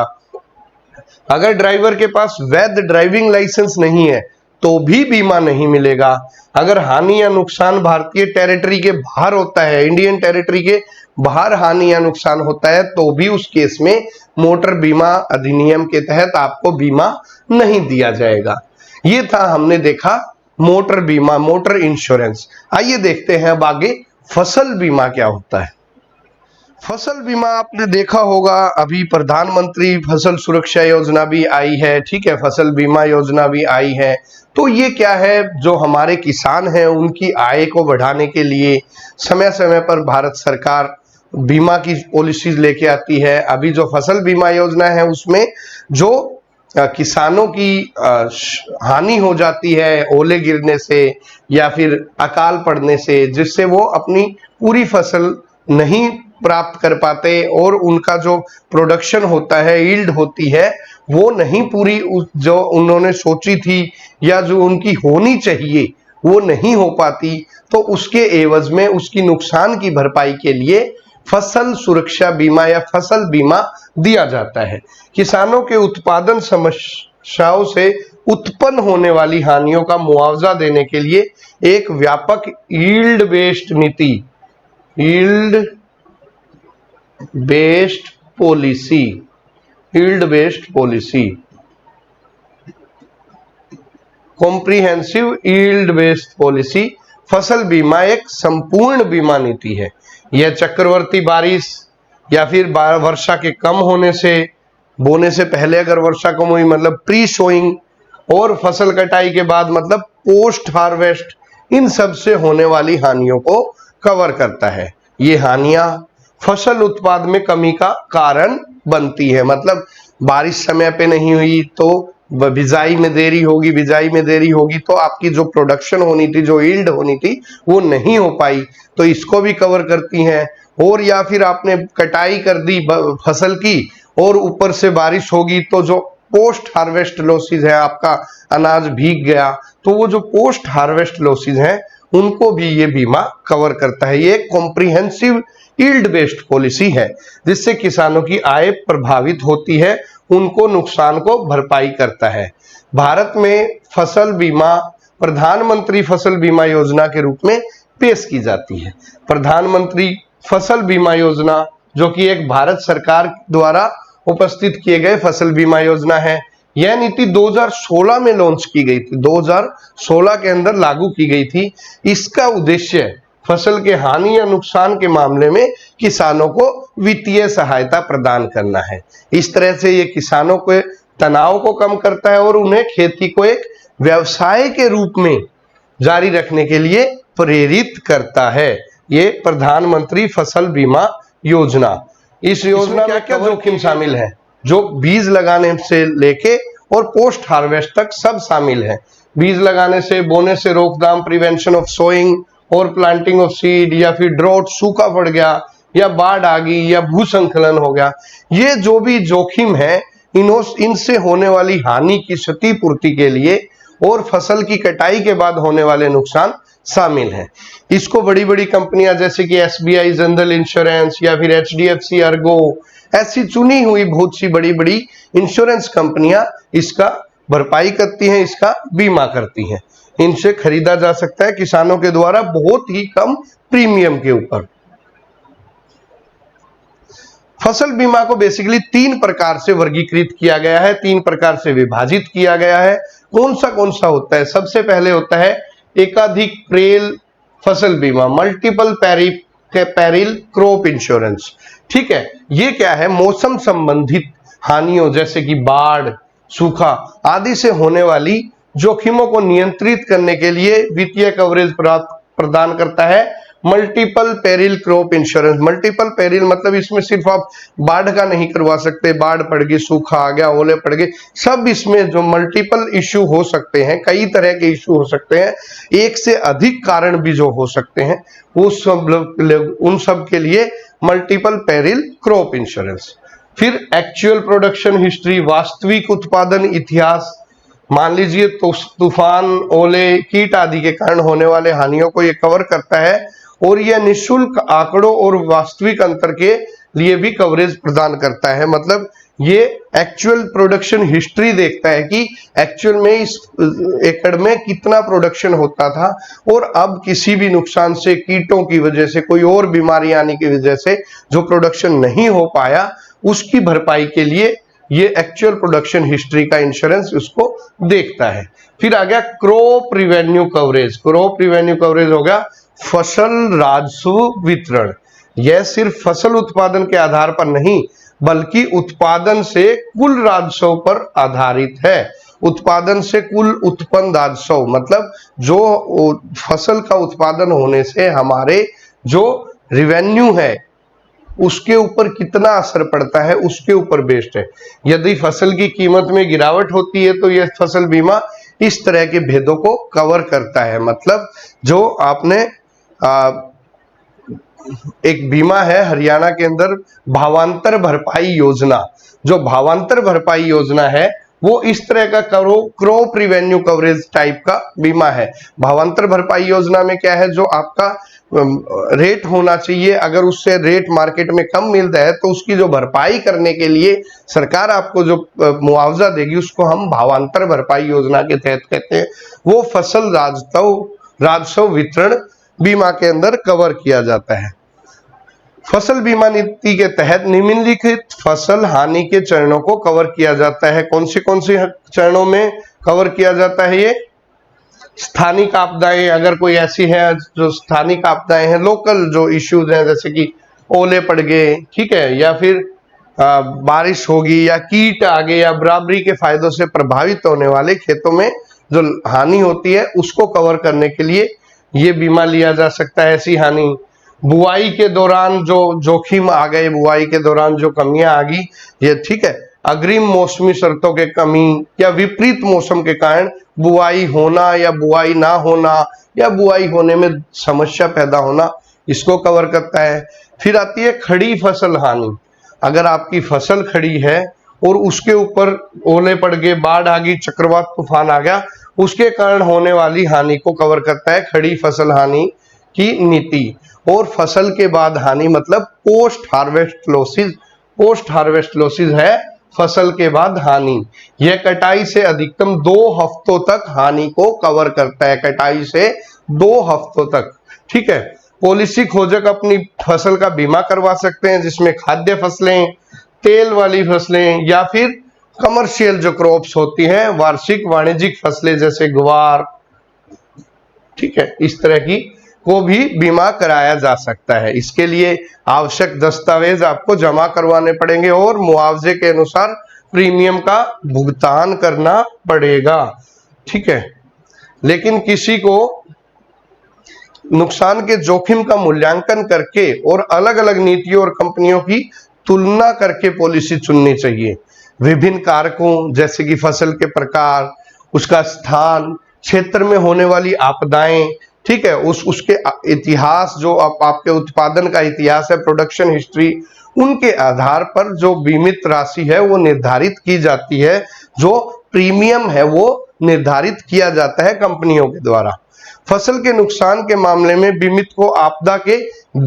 अगर ड्राइवर के पास वैध ड्राइविंग लाइसेंस नहीं है तो भी बीमा नहीं मिलेगा। अगर हानि या नुकसान भारतीय टेरिटरी के बाहर होता है, इंडियन टेरिटरी के बाहर हानि या नुकसान होता है तो भी उस केस में मोटर बीमा अधिनियम के तहत आपको बीमा नहीं दिया जाएगा। ये था, हमने देखा मोटर बीमा, मोटर इंश्योरेंस। आइए देखते हैं अब आगे फसल बीमा क्या होता है। फसल बीमा आपने देखा होगा, अभी प्रधानमंत्री फसल सुरक्षा योजना भी आई है, ठीक है, फसल बीमा योजना भी आई है। तो ये क्या है? जो हमारे किसान हैं उनकी आय को बढ़ाने के लिए समय समय पर भारत सरकार बीमा की पॉलिसीज लेके आती है। अभी जो फसल बीमा योजना है उसमें जो किसानों की हानि हो जाती है ओले गिरने से या फिर अकाल पड़ने से, जिससे वो अपनी पूरी फसल नहीं प्राप्त कर पाते और उनका जो प्रोडक्शन होता है, यील्ड होती है, वो नहीं पूरी जो उन्होंने सोची थी या जो उनकी होनी चाहिए वो नहीं हो पाती, तो उसके एवज में उसकी नुकसान की भरपाई के लिए फसल सुरक्षा बीमा या फसल बीमा दिया जाता है। किसानों के उत्पादन समस्याओं से उत्पन्न होने वाली हानियों का मुआवजा देने के लिए एक व्यापक यील्ड बेस्ड नीति, yield based policy, yield based policy, comprehensive yield based policy, फसल बीमा एक संपूर्ण बीमा नीति है। यह चक्रवर्ती बारिश या फिर वर्षा के कम होने से, बोने से पहले अगर वर्षा कम हुई मतलब प्री सोइंग, और फसल कटाई के बाद मतलब पोस्ट हार्वेस्ट, इन सब से होने वाली हानियों को कवर करता है। ये हानियां फसल उत्पाद में कमी का कारण बनती है। मतलब बारिश समय पे नहीं हुई तो बिजाई में देरी होगी, बिजाई में देरी होगी तो आपकी जो प्रोडक्शन होनी थी, जो यील्ड होनी थी, वो नहीं हो पाई, तो इसको भी कवर करती हैं। और या फिर आपने कटाई कर दी फसल की और ऊपर से बारिश होगी तो जो पोस्ट हार्वेस्ट लॉसेज है, आपका अनाज भीग गया, तो वो जो पोस्ट हार्वेस्ट लॉसेज हैं उनको भी ये बीमा कवर करता है। ये एक कॉम्प्रिहेंसिव यील्ड बेस्ड पॉलिसी है जिससे किसानों की आय प्रभावित होती है, उनको नुकसान को भरपाई करता है। भारत में फसल बीमा प्रधानमंत्री फसल बीमा योजना के रूप में पेश की जाती है। प्रधानमंत्री फसल बीमा योजना जो कि एक भारत सरकार द्वारा उपस्थित किए गए फसल बीमा योजना है। यह नीति 2016 में लॉन्च की गई थी, 2016 के अंदर लागू की गई थी। इसका उद्देश्य फसल के हानि या नुकसान के मामले में किसानों को वित्तीय सहायता प्रदान करना है। इस तरह से ये किसानों के तनाव को कम करता है और उन्हें खेती को एक व्यवसाय के रूप में जारी रखने के लिए प्रेरित करता है। ये प्रधानमंत्री फसल बीमा योजना। इस योजना में क्या जोखिम शामिल है? जो बीज लगाने से लेके और पोस्ट हार्वेस्ट तक सब शामिल है। बीज लगाने से, बोने से रोकथाम, प्रिवेंशन ऑफ सोइंग और प्लांटिंग ऑफ सीड, या फिर ड्रॉट सूखा पड़ गया, या बाढ़ आ गई, या भूसंकलन हो गया, ये जो भी जोखिम है इनसे होने वाली हानि की क्षतिपूर्ति के लिए और फसल की कटाई के बाद होने वाले नुकसान शामिल हैं। इसको बड़ी बड़ी कंपनियां जैसे कि SBI जनरल इंश्योरेंस या फिर HDFC अर्गो, ऐसी चुनी हुई बहुत सी बड़ी बड़ी इंश्योरेंस कंपनियां इसका भरपाई करती हैं, इसका बीमा करती हैं। इनसे खरीदा जा सकता है किसानों के द्वारा बहुत ही कम प्रीमियम के ऊपर। फसल बीमा को बेसिकली 3 प्रकार से वर्गीकृत किया गया है, 3 प्रकार से विभाजित किया गया है। कौन सा होता है? सबसे पहले होता है एकाधिक पेरेल फसल बीमा, मल्टीपल पेरिल क्रॉप इंश्योरेंस। ठीक है, ये क्या है? मौसम संबंधित हानियों जैसे कि बाढ़, सूखा आदि से होने वाली जोखिमों को नियंत्रित करने के लिए वित्तीय कवरेज प्रदान करता है multiple peril crop insurance. Multiple peril मतलब इसमें सिर्फ आप बाढ़ का नहीं करवा सकते, बाढ़ पड़ गई, सूखा आ गया, ओले पड़ गए, सब इसमें जो मल्टीपल इश्यू हो सकते हैं, कई तरह के इश्यू हो सकते हैं, एक से अधिक कारण भी जो हो सकते हैं, उन सब के लिए मल्टीपल पेरिल क्रॉप इंश्योरेंस। फिर एक्चुअल प्रोडक्शन हिस्ट्री, वास्तविक उत्पादन इतिहास, मान लीजिए तो तूफान, ओले, कीट आदि के कारण होने वाले हानियों को ये कवर करता है और यह निःशुल्क आंकड़ों और वास्तविक अंतर के लिए भी कवरेज प्रदान करता है। मतलब ये एक्चुअल प्रोडक्शन हिस्ट्री देखता है कि एक्चुअल में इस एकड़ में कितना प्रोडक्शन होता था और अब किसी भी नुकसान से, कीटों की वजह से, कोई और बीमारी आने की वजह से जो प्रोडक्शन नहीं हो पाया, उसकी भरपाई के लिए ये एक्चुअल प्रोडक्शन हिस्ट्री का इंश्योरेंस उसको देखता है। फिर आ गया crop revenue coverage. Crop revenue coverage हो गया फसल राजस्व वितरण। यह सिर्फ फसल उत्पादन के आधार पर नहीं बल्कि उत्पादन से कुल राजस्व पर आधारित है। उत्पादन से कुल उत्पन्न राजस्व मतलब जो फसल का उत्पादन होने से हमारे जो रिवेन्यू है उसके ऊपर कितना असर पड़ता है, उसके ऊपर बेस्ड है। यदि फसल की कीमत में गिरावट होती है तो यह फसल बीमा इस तरह के भेदों को कवर करता है। मतलब जो आपने एक बीमा है हरियाणा के अंदर भावांतर भरपाई योजना, जो भावांतर भरपाई योजना है वो इस तरह का क्रॉप रिवेन्यू कवरेज टाइप का बीमा है। भावांतर भरपाई योजना में क्या है, जो आपका रेट होना चाहिए, अगर उससे रेट मार्केट में कम मिलता है तो उसकी जो भरपाई करने के लिए सरकार आपको जो मुआवजा देगी उसको हम भावांतर भरपाई योजना के तहत कहते हैं। वो फसल राजस्व वितरण बीमा के अंदर कवर किया जाता है। फसल बीमा नीति के तहत निम्नलिखित फसल हानि के चरणों को कवर किया जाता है। कौन से चरणों में कवर किया जाता है? ये स्थानिक आपदाएं, अगर कोई ऐसी है जो स्थानिक आपदाएं हैं, लोकल जो इश्यूज हैं जैसे कि ओले पड़ गए, ठीक है, या फिर बारिश होगी या कीट आ गए या बराबरी के फायदों से प्रभावित होने वाले खेतों में जो हानि होती है उसको कवर करने के लिए ये बीमा लिया जा सकता है। ऐसी हानि बुआई के दौरान जो जोखिम आ गए, बुआई के दौरान जो कमियां आ गई, ये ठीक है, अग्रिम मौसमी शर्तों के कमी या विपरीत मौसम के कारण बुआई होना या बुआई ना होना या बुआई होने में समस्या पैदा होना, इसको कवर करता है। फिर आती है खड़ी फसल हानि। अगर आपकी फसल खड़ी है और उसके ऊपर ओले पड़ गए, बाढ़ आ गई, चक्रवात तूफान आ गया उसके कारण होने वाली हानि को कवर करता है खड़ी फसल हानि की नीति। और फसल के बाद हानि मतलब post harvest losses. Post harvest losses है फसल के बाद हानि। यह कटाई से अधिकतम 2 हफ्तों तक हानि को कवर करता है, कटाई से 2 हफ्तों तक। ठीक है। पॉलिसी खोजक अपनी फसल का बीमा करवा सकते हैं, जिसमें खाद्य फसलें, तेल वाली फसलें या फिर कमर्शियल जो क्रॉप्स होती हैं, वार्षिक वाणिज्यिक फसलें जैसे ग्वार, ठीक है, इस तरह की को भी बीमा कराया जा सकता है। इसके लिए आवश्यक दस्तावेज आपको जमा करवाने पड़ेंगे और मुआवजे के अनुसार प्रीमियम का भुगतान करना पड़ेगा। ठीक है। लेकिन किसी को नुकसान के जोखिम का मूल्यांकन करके और अलग अलग नीतियों और कंपनियों की तुलना करके पॉलिसी चुननी चाहिए। विभिन्न कारकों जैसे कि फसल के प्रकार, उसका स्थान, क्षेत्र में होने वाली आपदाएं, ठीक है, उसके इतिहास, जो आपके उत्पादन का इतिहास है, प्रोडक्शन हिस्ट्री, उनके आधार पर जो बीमित राशि है वो निर्धारित की जाती है। जो प्रीमियम है वो निर्धारित किया जाता है कंपनियों के द्वारा। फसल के नुकसान के मामले में बीमित को आपदा के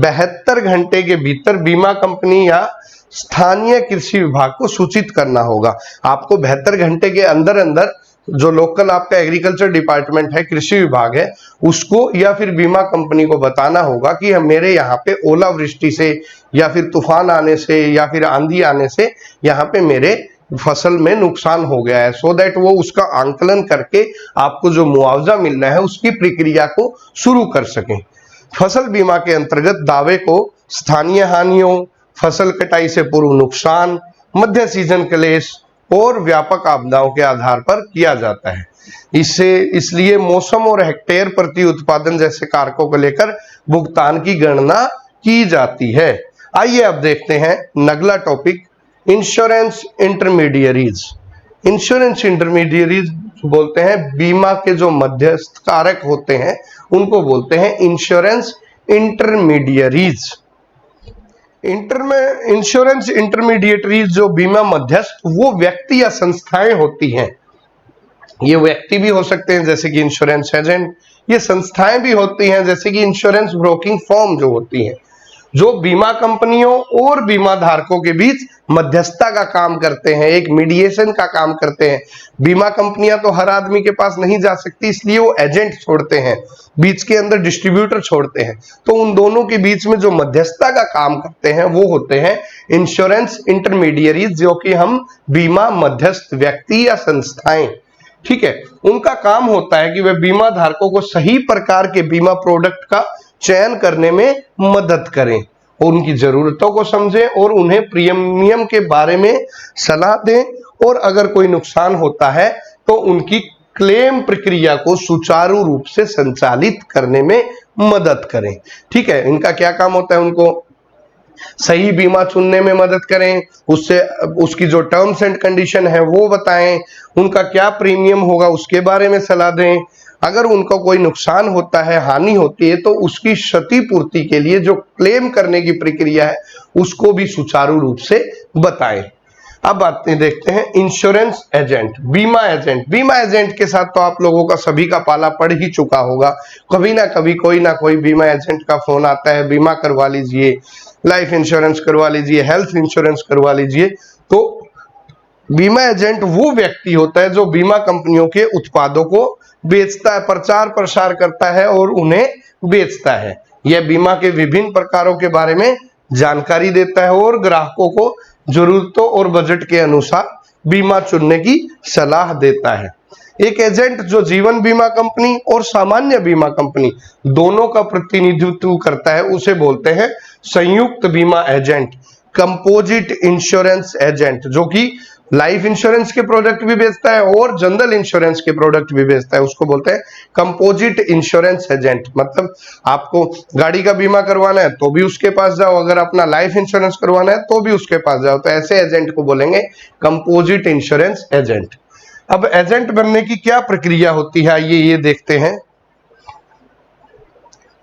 72 घंटे के भीतर बीमा कंपनी या स्थानीय कृषि विभाग को सूचित करना होगा। आपको 72 घंटे के अंदर अंदर जो लोकल आपका एग्रीकल्चर डिपार्टमेंट है, कृषि विभाग है, उसको या फिर बीमा कंपनी को बताना होगा कि मेरे यहाँ पे ओलावृष्टि से या फिर तूफान आने से या फिर आंधी आने से यहाँ पे मेरे फसल में नुकसान हो गया है, सो दैट वो उसका आंकलन करके आपको जो मुआवजा मिल रहा है उसकी प्रक्रिया को शुरू कर सकें। फसल बीमा के अंतर्गत दावे को स्थानीय हानियों, फसल कटाई से पूर्व नुकसान, मध्य सीजन क्लेश और व्यापक आपदाओं के आधार पर किया जाता है। इसलिए मौसम और हेक्टेयर प्रति उत्पादन जैसे कारकों को लेकर भुगतान की गणना की जाती है। आइए अब देखते हैं अगला topic, insurance intermediaries. Insurance intermediaries बोलते हैं बीमा के जो मध्यस्थ कारक होते हैं उनको बोलते हैं इंश्योरेंस इंटरमीडियरीज। इंश्योरेंस इंटरमीडिएटरीज जो बीमा मध्यस्थ, वो व्यक्ति या संस्थाएं होती हैं। ये व्यक्ति भी हो सकते हैं जैसे कि इंश्योरेंस एजेंट, ये संस्थाएं भी होती हैं जैसे कि इंश्योरेंस ब्रोकिंग फर्म जो होती हैं, जो बीमा कंपनियों और बीमा धारकों के बीच मध्यस्थता का काम करते हैं, एक मीडिएशन का काम करते हैं। बीमा कंपनियां तो हर आदमी के पास नहीं जा सकती, इसलिए वो एजेंट छोड़ते हैं, बीच के अंदर डिस्ट्रीब्यूटर छोड़ते हैं। तो उन दोनों के बीच में जो मध्यस्थता का काम करते हैं वो होते हैं इंश्योरेंस इंटरमीडियरीज, जो कि हम बीमा मध्यस्थ व्यक्ति या संस्थाएं, ठीक है, उनका काम होता है कि वे बीमा धारकों को सही प्रकार के बीमा प्रोडक्ट का चयन करने में मदद करें और उनकी जरूरतों को समझें और उन्हें प्रीमियम के बारे में सलाह दें, और अगर कोई नुकसान होता है तो उनकी क्लेम प्रक्रिया को सुचारू रूप से संचालित करने में मदद करें। ठीक है, इनका क्या काम होता है, उनको सही बीमा चुनने में मदद करें, उससे उसकी जो टर्म्स एंड कंडीशन है वो बताएं, उनका क्या प्रीमियम होगा उसके बारे में सलाह दें, अगर उनको कोई नुकसान होता है, हानि होती है, तो उसकी क्षतिपूर्ति के लिए जो क्लेम करने की प्रक्रिया है उसको भी सुचारू रूप से बताएं। अब बातें देखते हैं इंश्योरेंस एजेंट, बीमा एजेंट। बीमा एजेंट के साथ तो आप लोगों का सभी का पाला पड़ ही चुका होगा, कभी ना कभी कोई ना कोई बीमा एजेंट का फोन आता है, बीमा करवा लीजिए, लाइफ इंश्योरेंस करवा लीजिए, हेल्थ इंश्योरेंस करवा लीजिए। तो बीमा एजेंट वो व्यक्ति होता है जो बीमा कंपनियों के उत्पादों को बेचता है, प्रचार प्रसार करता है और उन्हें बेचता है। यह बीमा के विभिन्न प्रकारों के बारे में जानकारी देता है और ग्राहकों को जरूरतों और बजट के अनुसार बीमा चुनने की सलाह देता है। एक एजेंट जो जीवन बीमा कंपनी और सामान्य बीमा कंपनी दोनों का प्रतिनिधित्व करता है उसे बोलते हैं संयुक्त बीमा एजेंट, कंपोजिट इंश्योरेंस एजेंट, जो कि लाइफ इंश्योरेंस के प्रोडक्ट भी बेचता है और जनरल इंश्योरेंस के प्रोडक्ट भी बेचता है, उसको बोलते हैं कंपोजिट इंश्योरेंस एजेंट। मतलब आपको गाड़ी का बीमा करवाना है तो भी उसके पास जाओ, अगर अपना लाइफ इंश्योरेंस करवाना है तो भी उसके पास जाओ, तो ऐसे एजेंट को बोलेंगे कंपोजिट इंश्योरेंस एजेंट। अब एजेंट बनने की क्या प्रक्रिया होती है ये देखते हैं।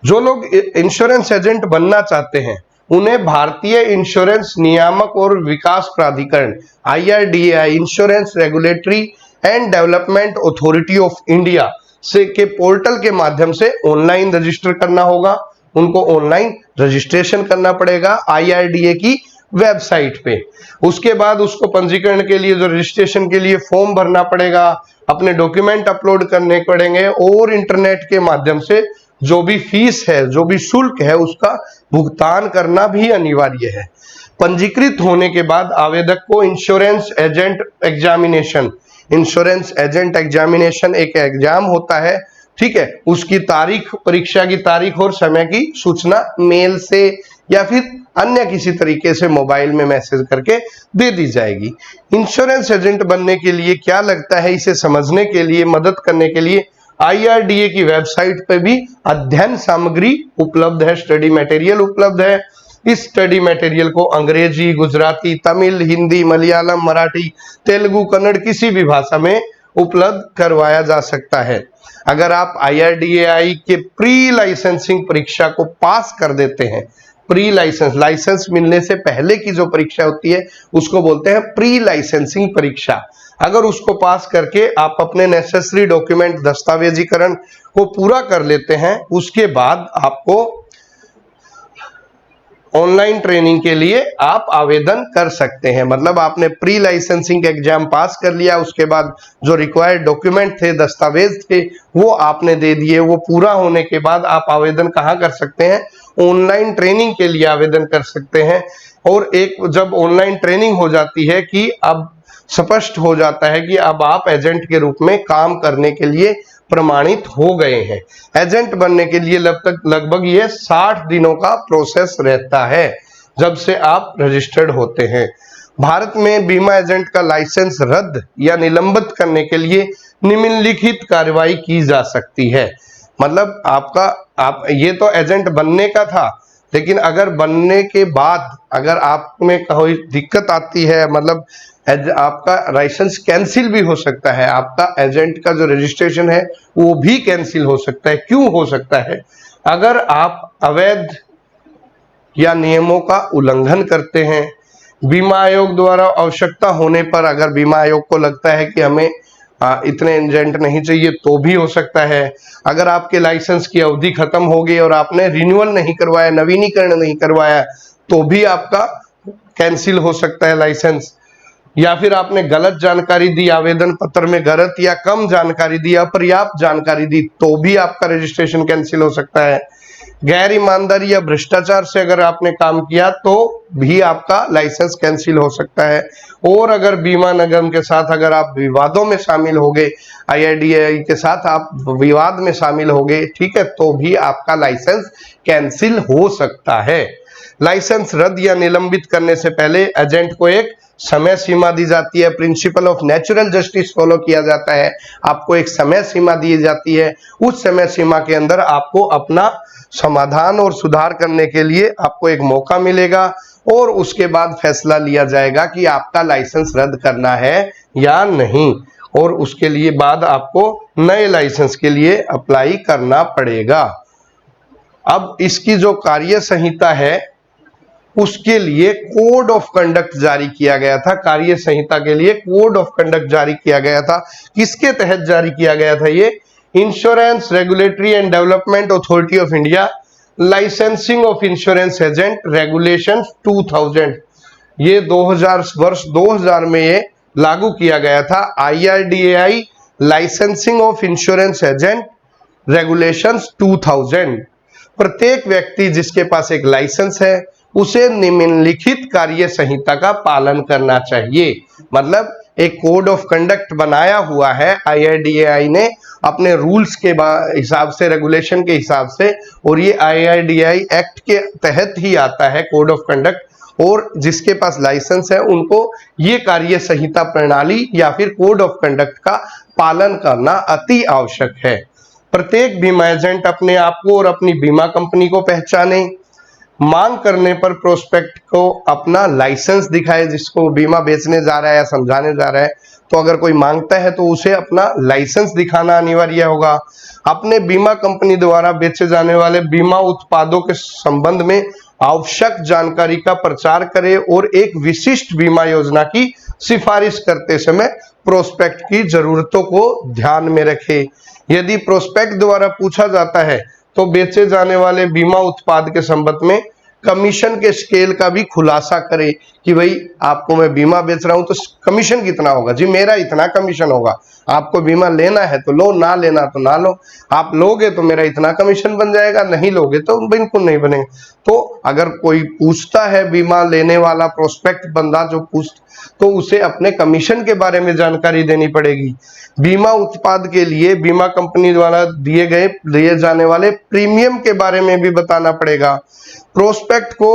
जो लोग इंश्योरेंस एजेंट बनना चाहते हैं उन्हें भारतीय इंश्योरेंस नियामक और विकास प्राधिकरण IRDAI insurance regulatory and development authority of India से के पोर्टल के माध्यम से ऑनलाइन रजिस्टर करना होगा। उनको ऑनलाइन रजिस्ट्रेशन करना पड़ेगा IRDA की वेबसाइट पे। उसके बाद उसको पंजीकरण के लिए जो रजिस्ट्रेशन के लिए फॉर्म भरना पड़ेगा, अपने डॉक्यूमेंट अपलोड करने पड़ेंगे और इंटरनेट के माध्यम से जो भी फीस है, जो भी शुल्क है, उसका भुगतान करना भी अनिवार्य है। पंजीकृत होने के बाद आवेदक को इंश्योरेंस एजेंट एग्जामिनेशन एक एग्जाम होता है, ठीक है, उसकी तारीख, परीक्षा की तारीख और समय की सूचना मेल से या फिर अन्य किसी तरीके से मोबाइल में मैसेज करके दे दी जाएगी। इंश्योरेंस एजेंट बनने के लिए क्या लगता है, इसे समझने के लिए, मदद करने के लिए IRDA की वेबसाइट पे भी अध्ययन सामग्री उपलब्ध है, स्टडी मटेरियल उपलब्ध है। इस स्टडी मटेरियल को अंग्रेजी, गुजराती, तमिल, हिंदी, मलयालम, मराठी, तेलुगु, कन्नड़ किसी भी भाषा में उपलब्ध करवाया जा सकता है। अगर आप IRDAI के प्री लाइसेंसिंग परीक्षा को पास कर देते हैं, प्री लाइसेंस मिलने से पहले की जो परीक्षा होती है उसको बोलते हैं प्री लाइसेंसिंग परीक्षा। अगर उसको पास करके आप अपने नेसेसरी डॉक्यूमेंट, दस्तावेजीकरण को पूरा कर लेते हैं, उसके बाद आपको ऑनलाइन ट्रेनिंग के लिए आप आवेदन कर सकते हैं। मतलब आपने प्री लाइसेंसिंग एग्जाम पास कर लिया, उसके बाद जो रिक्वायर्ड डॉक्यूमेंट थे, दस्तावेज थे, वो आपने दे दिए। वो पूरा होने के बाद आप आवेदन कहाँ कर सकते हैं, ऑनलाइन ट्रेनिंग के लिए आवेदन कर सकते हैं। और एक जब ऑनलाइन ट्रेनिंग हो जाती है कि अब स्पष्ट हो जाता है कि अब आप एजेंट के रूप में काम करने के लिए प्रमाणित हो गए हैं। एजेंट बनने के लिए लगभग ये 60 दिनों का प्रोसेस रहता है जब से आप रजिस्टर्ड होते हैं। भारत में बीमा एजेंट का लाइसेंस रद्द या निलंबित करने के लिए निम्नलिखित कार्रवाई की जा सकती है। मतलब आप ये तो एजेंट बनने का था, लेकिन अगर बनने के बाद अगर आप में कोई दिक्कत आती है, मतलब आपका लाइसेंस कैंसिल भी हो सकता है, आपका एजेंट का जो रजिस्ट्रेशन है वो भी कैंसिल हो सकता है। क्यों हो सकता है? अगर आप अवैध या नियमों का उल्लंघन करते हैं, बीमा आयोग द्वारा आवश्यकता होने पर अगर बीमा आयोग को लगता है कि हमें इतने एजेंट नहीं चाहिए तो भी हो सकता है। अगर आपके लाइसेंस की अवधि खत्म हो गई और आपने रिन्यूअल नहीं करवाया, नवीनीकरण नहीं करवाया, तो भी आपका कैंसिल हो सकता है लाइसेंस। या फिर आपने गलत जानकारी दी, आवेदन पत्र में गलत या कम जानकारी दी, अपर्याप्त जानकारी दी, तो भी आपका रजिस्ट्रेशन कैंसिल हो सकता है। गैर ईमानदारी या भ्रष्टाचार से अगर आपने काम किया तो भी आपका लाइसेंस कैंसिल हो सकता है। और अगर बीमा निगम के साथ अगर आप विवादों में शामिल हो गए, IRDAI के साथ आप विवाद में शामिल हो गए, ठीक है, तो भी आपका लाइसेंस कैंसिल हो सकता है। लाइसेंस रद्द या निलंबित करने से पहले एजेंट को एक समय सीमा दी जाती है। Principle of natural justice follow किया जाता है। आपको एक समय सीमा दी जाती है, उस समय सीमा के अंदर आपको अपना समाधान और सुधार करने के लिए आपको एक मौका मिलेगा और उसके बाद फैसला लिया जाएगा कि आपका लाइसेंस रद्द करना है या नहीं, और उसके लिए बाद आपको नए लाइसेंस के लिए अप्लाई करना पड़ेगा। अब इसकी जो कार्य संहिता है उसके लिए कोड ऑफ कंडक्ट जारी किया गया था। कार्य संहिता के लिए कोड ऑफ कंडक्ट जारी किया गया था। किसके तहत जारी किया गया था? ये insurance regulatory and development authority of India licensing of insurance agent regulation 2000, ये 2000 वर्ष 2000 में ये लागू किया गया था। IRDAI licensing of insurance agent regulations 2000। प्रत्येक व्यक्ति जिसके पास एक लाइसेंस है उसे निम्नलिखित कार्य संहिता का पालन करना चाहिए। मतलब एक कोड ऑफ कंडक्ट बनाया हुआ है IRDAI ने अपने रूल्स के हिसाब से, रेगुलेशन के हिसाब से, और ये IRDAI एक्ट के तहत ही आता है कोड ऑफ कंडक्ट। और जिसके पास लाइसेंस है उनको ये कार्य संहिता प्रणाली या फिर कोड ऑफ कंडक्ट का पालन करना अति आवश्यक है। प्रत्येक बीमा एजेंट अपने आप को और अपनी बीमा कंपनी को पहचाने, मांग करने पर प्रोस्पेक्ट को अपना लाइसेंस दिखाए, जिसको बीमा बेचने जा रहा है या समझाने जा रहा है, तो अगर कोई मांगता है तो उसे अपना लाइसेंस दिखाना अनिवार्य होगा। अपने बीमा कंपनी द्वारा बेचे जाने वाले बीमा उत्पादों के संबंध में आवश्यक जानकारी का प्रचार करे और एक विशिष्ट बीमा योजना की सिफारिश करते समय प्रोस्पेक्ट की जरूरतों को ध्यान में रखे। यदि प्रोस्पेक्ट द्वारा पूछा जाता है तो बेचे जाने वाले बीमा उत्पाद के संबंध में कमीशन के स्केल का भी खुलासा करे कि भाई आपको मैं बीमा बेच रहा हूं तो कमीशन कितना होगा जी, मेरा इतना कमीशन होगा, आपको बीमा लेना है तो लो, ना लेना तो ना लो, आप लोगे तो मेरा इतना कमीशन बन जाएगा, नहीं लोगे तो बिल्कुल नहीं बनेगा। तो अगर कोई पूछता है बीमा लेने वाला प्रोस्पेक्ट बंदा जो तो उसे अपने कमीशन के बारे में जानकारी देनी पड़ेगी। बीमा उत्पाद के लिए बीमा कंपनी द्वारा दिए जाने वाले प्रीमियम के बारे में भी बताना पड़ेगा। प्रोस्पेक्ट को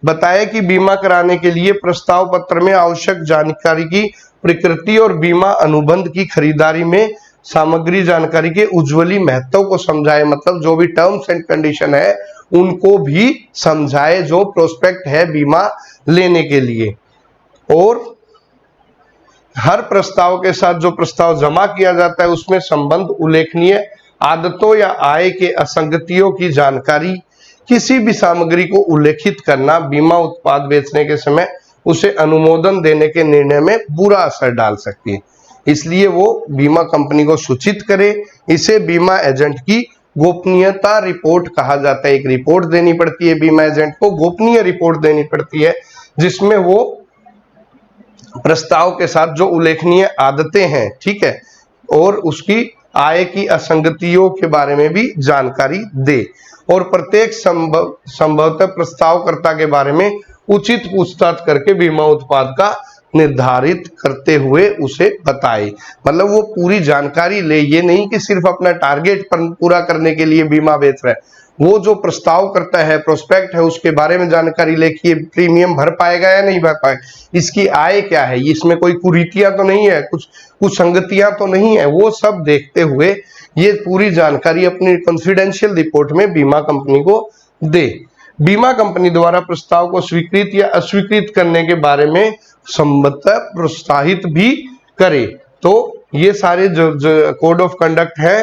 बताए कि बीमा कराने के लिए प्रस्ताव पत्र में आवश्यक जानकारी की प्रकृति और बीमा अनुबंध की खरीदारी में सामग्री जानकारी के उज्ज्वली महत्व को समझाए, मतलब जो भी टर्म्स एंड कंडीशन है उनको भी समझाए जो प्रोस्पेक्ट है बीमा लेने के लिए। और हर प्रस्ताव के साथ जो प्रस्ताव जमा किया जाता है उसमें संबंध उल्लेखनीय आदतों या आय के असंगतियों की जानकारी, किसी भी सामग्री को उल्लेखित करना बीमा उत्पाद बेचने के समय उसे अनुमोदन देने के निर्णय में बुरा असर डाल सकती है, इसलिए वो बीमा कंपनी को सूचित करे। इसे बीमा एजेंट की गोपनीयता रिपोर्ट कहा जाता है। एक रिपोर्ट देनी पड़ती है बीमा एजेंट को, गोपनीय रिपोर्ट देनी पड़ती है जिसमें वो प्रस्ताव के साथ जो उल्लेखनीय आदतें हैं, ठीक है, और उसकी आय की असंगतियों के बारे में भी जानकारी दे और प्रत्येक संभवतः प्रस्तावकर्ता के बारे में उचित पूछताछ करके बीमा उत्पाद का निर्धारित करते हुए उसे बताए। मतलब वो पूरी जानकारी ले, ये नहीं कि सिर्फ अपना टारगेट पूरा करने के लिए बीमा बेच रहा है, वो जो प्रस्ताव करता है प्रोस्पेक्ट है उसके बारे में जानकारी ले कि प्रीमियम भर पाएगा या नहीं भर पाएगा, इसकी आय क्या है, इसमें कोई कुरीतियां तो नहीं है, कुछ संगतियां तो नहीं है, वो सब देखते हुए ये पूरी जानकारी अपनी कॉन्फिडेंशियल रिपोर्ट में बीमा कंपनी को दे। बीमा कंपनी द्वारा प्रस्ताव को स्वीकृत या अस्वीकृत करने के बारे में संबंधतः प्रोत्साहित भी करे। तो ये सारे जो कोड ऑफ कंडक्ट है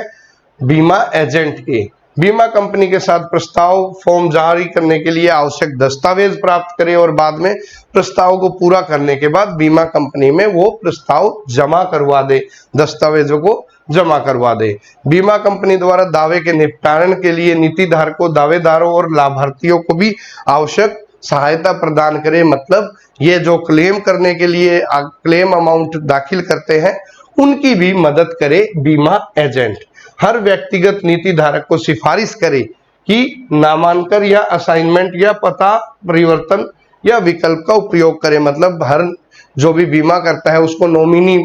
बीमा एजेंट के। बीमा कंपनी के साथ प्रस्ताव फॉर्म जारी करने के लिए आवश्यक दस्तावेज प्राप्त करे और बाद में प्रस्ताव को पूरा करने के बाद बीमा कंपनी में वो प्रस्ताव जमा करवा दे, दस्तावेजों को जमा करवा दे। बीमा कंपनी द्वारा दावे के निपटान के लिए नीति धारकों, दावेदारों और लाभार्थियों को भी आवश्यक सहायता प्रदान करे। मतलब ये जो क्लेम करने के लिए क्लेम अमाउंट दाखिल करते हैं उनकी भी मदद करे बीमा एजेंट। हर व्यक्तिगत नीति धारक को सिफारिश करे कि नामांकन या असाइनमेंट या पता परिवर्तन या विकल्प का उपयोग करें। मतलब हर जो भी बीमा करता है उसको नॉमिनी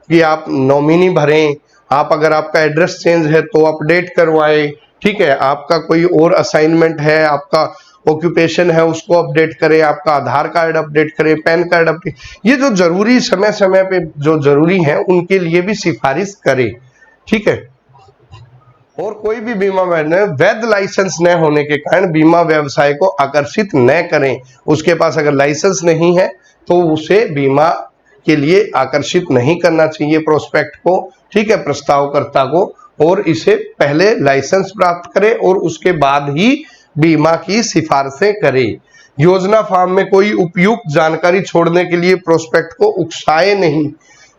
कि आप नॉमिनी भरें, आप अगर आपका एड्रेस चेंज है तो अपडेट करवाएं, ठीक है, आपका कोई और असाइनमेंट है, आपका ऑक्यूपेशन है उसको अपडेट करें, आपका आधार कार्ड अपडेट करें, पैन कार्ड अपडेट, ये जो जरूरी समय समय पे जो जरूरी है उनके लिए भी सिफारिश करें, ठीक है। और कोई भी बीमा वैध लाइसेंस न होने के कारण बीमा व्यवसाय को आकर्षित न करें। उसके पास अगर लाइसेंस नहीं है तो उसे बीमा के लिए आकर्षित नहीं करना चाहिए प्रोस्पेक्ट को, ठीक है, प्रस्तावकर्ता को, और इसे पहले लाइसेंस प्राप्त करे और उसके बाद ही बीमा की सिफारिशें करे। योजना फॉर्म में कोई उपयुक्त जानकारी छोड़ने के लिए प्रोस्पेक्ट को उकसाए नहीं।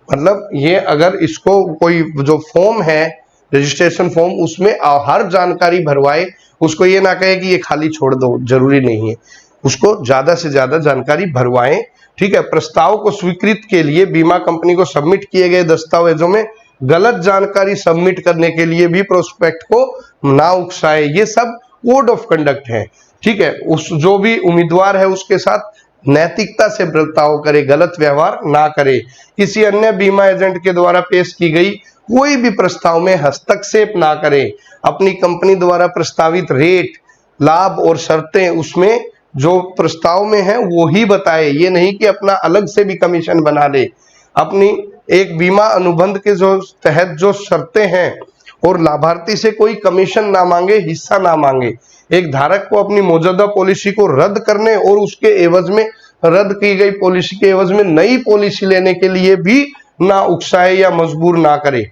मतलब ये अगर इसको कोई जो फॉर्म है रजिस्ट्रेशन फॉर्म उसमें हर जानकारी भरवाए, उसको ये ना कहे कि ये खाली छोड़ दो, जरूरी नहीं है, उसको ज्यादा से ज्यादा जानकारी भरवाएं, ठीक है। प्रस्ताव को स्वीकृत के लिए बीमा कंपनी को सबमिट किए गए दस्तावेजों में गलत जानकारी सबमिट करने के लिए भी प्रोस्पेक्ट को ना उकसाए। ये सब कोड ऑफ कंडक्ट है, ठीक है। उस जो भी उम्मीदवार है उसके साथ नैतिकता से बर्ताव करे, गलत व्यवहार ना करे। किसी अन्य बीमा एजेंट के द्वारा पेश की गई कोई भी प्रस्ताव में हस्तक्षेप ना करे। अपनी कंपनी द्वारा प्रस्तावित रेट, लाभ और शर्तें उसमें जो प्रस्ताव में है वो ही बताए, ये नहीं कि अपना अलग से भी कमीशन बना ले। अपनी एक बीमा अनुबंध के जो तहत जो शर्तें हैं और लाभार्थी से कोई कमीशन ना मांगे, हिस्सा ना मांगे। एक धारक को अपनी मौजूदा पॉलिसी को रद्द करने और उसके एवज में रद्द की गई पॉलिसी के एवज में नई पॉलिसी लेने के लिए भी ना उकसाए या मजबूर ना करे।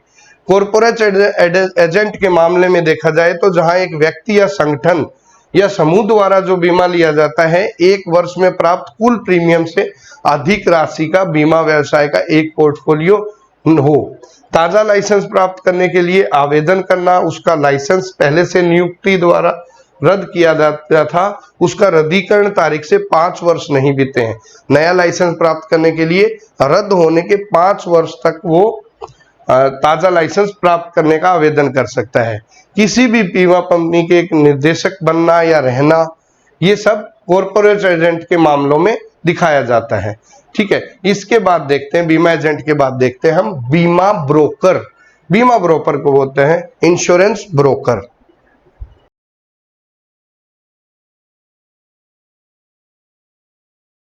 कॉर्पोरेट एजेंट के मामले में देखा जाए तो जहां एक व्यक्ति या संगठन या समूह द्वारा जो बीमा लिया जाता है, एक वर्ष में प्राप्त कुल प्रीमियम से अधिक राशि का बीमा व्यवसाय का एक पोर्टफोलियो हो। ताजा लाइसेंस प्राप्त करने के लिए आवेदन करना, उसका लाइसेंस पहले से नियुक्ति द्वारा रद्द किया जाता था, उसका रद्दीकरण तारीख से 5 वर्ष नहीं बीते हैं। नया लाइसेंस प्राप्त करने के लिए रद्द होने के 5 वर्ष तक वो ताजा लाइसेंस प्राप्त करने का आवेदन कर सकता है। किसी भी बीमा कंपनी के एक निर्देशक बनना या रहना, ये सब कॉर्पोरेट एजेंट के मामलों में दिखाया जाता है। ठीक है, इसके बाद देखते हैं, बीमा एजेंट के बाद देखते हैं हम बीमा ब्रोकर। बीमा ब्रोकर को बोलते हैं इंश्योरेंस ब्रोकर।